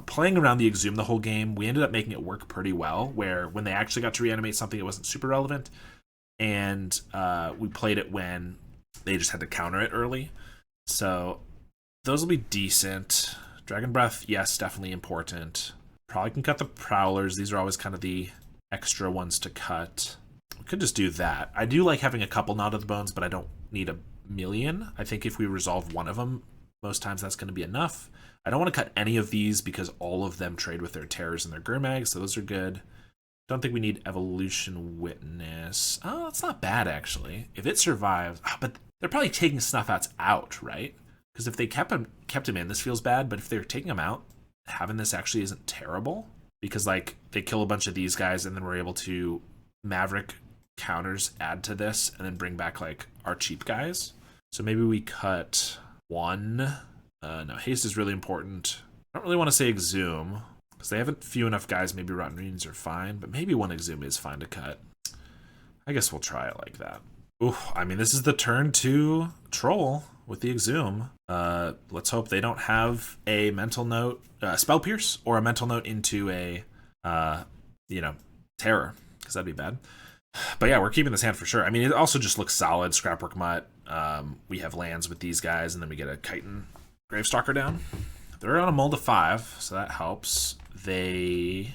Playing around the Exhume the whole game, we ended up making it work pretty well, where when they actually got to reanimate something, it wasn't super relevant, and we played it when they just had to counter it early. So those will be decent. Dragon Breath, yes, definitely important. Probably can cut the Prowlers. These are always kind of the extra ones to cut. We could just do that. I do like having a couple Gnaw to the Bones, but I don't need a million. I think if we resolve one of them, most times that's going to be enough. I don't want to cut any of these because all of them trade with their Terrors and their Gurmags, so those are good. Don't think we need Evolution Witness. Oh, that's not bad, actually. If it survives... but they're probably taking Snuffouts out, right? Because if they kept him in, this feels bad, but if they're taking him out, having this actually isn't terrible. Because, like, they kill a bunch of these guys, and then we're able to Maverick counters add to this, and then bring back, like, our cheap guys. So maybe we cut 1... no, haste is really important. I don't really want to say Exhume, because they haven't few enough guys. Maybe Rotten Reunions are fine, but maybe 1 Exhume is fine to cut. I guess we'll try it like that. Ooh, I mean, this is the turn to Troll with the Exhume. Let's hope they don't have a Mental Note, Spell Pierce, or a Mental Note into a, Terror, because that'd be bad. But yeah, we're keeping this hand for sure. I mean, it also just looks solid. Scrapwork Mutt. We have lands with these guys, and then we get a Chitin Gravestalker down. They're on a mold of 5, so that helps. They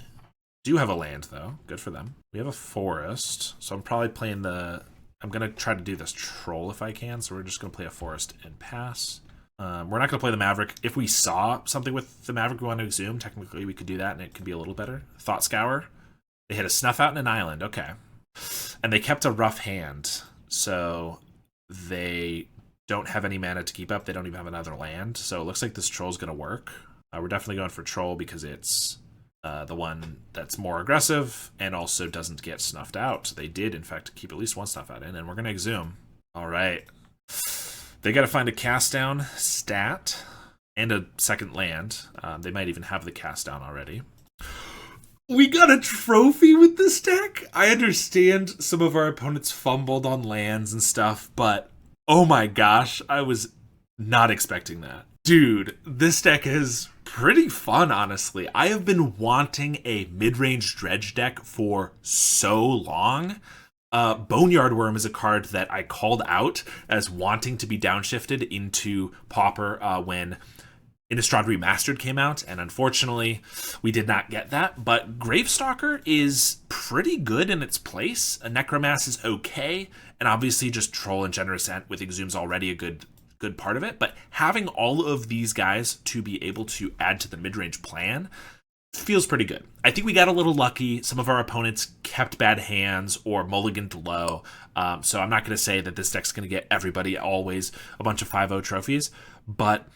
Do have a land, though. Good for them. We have a forest, so I'm probably playing the... I'm going to try to do this troll if I can, so we're just going to play a forest and pass. We're not going to play the Maverick. If we saw something with the Maverick we want to Exhume, technically we could do that, and it could be a little better. Thought Scour. They hit a Snuff Out and an Island. Okay. And they kept a rough hand, so they don't have any mana to keep up. They don't even have another land, so it looks like this troll's going to work. We're definitely going for troll because it's the one that's more aggressive and also doesn't get snuffed out. So they did, in fact, keep at least one Snuff Out in, and we're going to Exhume. All right. They got to find a cast down stat and a second land. They might even have the cast down already. We got a trophy with this deck. I understand some of our opponents fumbled on lands and stuff, but oh my gosh, I was not expecting that. Dude, this deck is pretty fun, honestly. I have been wanting a mid-range dredge deck for so long. Boneyard Worm is a card that I called out as wanting to be downshifted into Pauper when Innistrad Remastered came out, and unfortunately, we did not get that. But Gravestalker is pretty good in its place. A Necromass is okay, and obviously just Troll and Generous Ant with Exhume's already a good part of it. But having all of these guys to be able to add to the mid-range plan feels pretty good. I think we got a little lucky. Some of our opponents kept bad hands or mulliganed low. So I'm not going to say that this deck's going to get everybody always a bunch of 5-0 trophies, but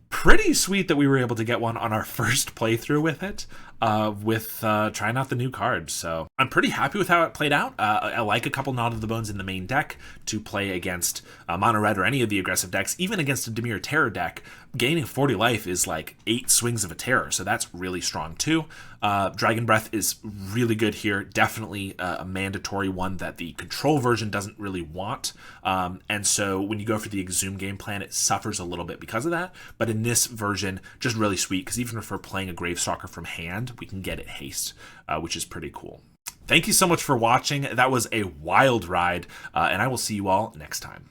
pretty sweet that we were able to get one on our first playthrough with it, trying out the new cards. So I'm pretty happy with how it played out. I like a couple Nod of the Bones in the main deck to play against Mono Red or any of the aggressive decks. Even against a Dimir Terror deck, gaining 40 life is like 8 swings of a Terror, so that's really strong too. Dragon Breath is really good here. Definitely a mandatory one that the control version doesn't really want. And so when you go for the Exhume game plan, it suffers a little bit because of that. But in this version, just really sweet, because even if we're playing a Gravestalker from hand, we can get it haste, which is pretty cool. Thank you so much for watching. That was a wild ride, and I will see you all next time.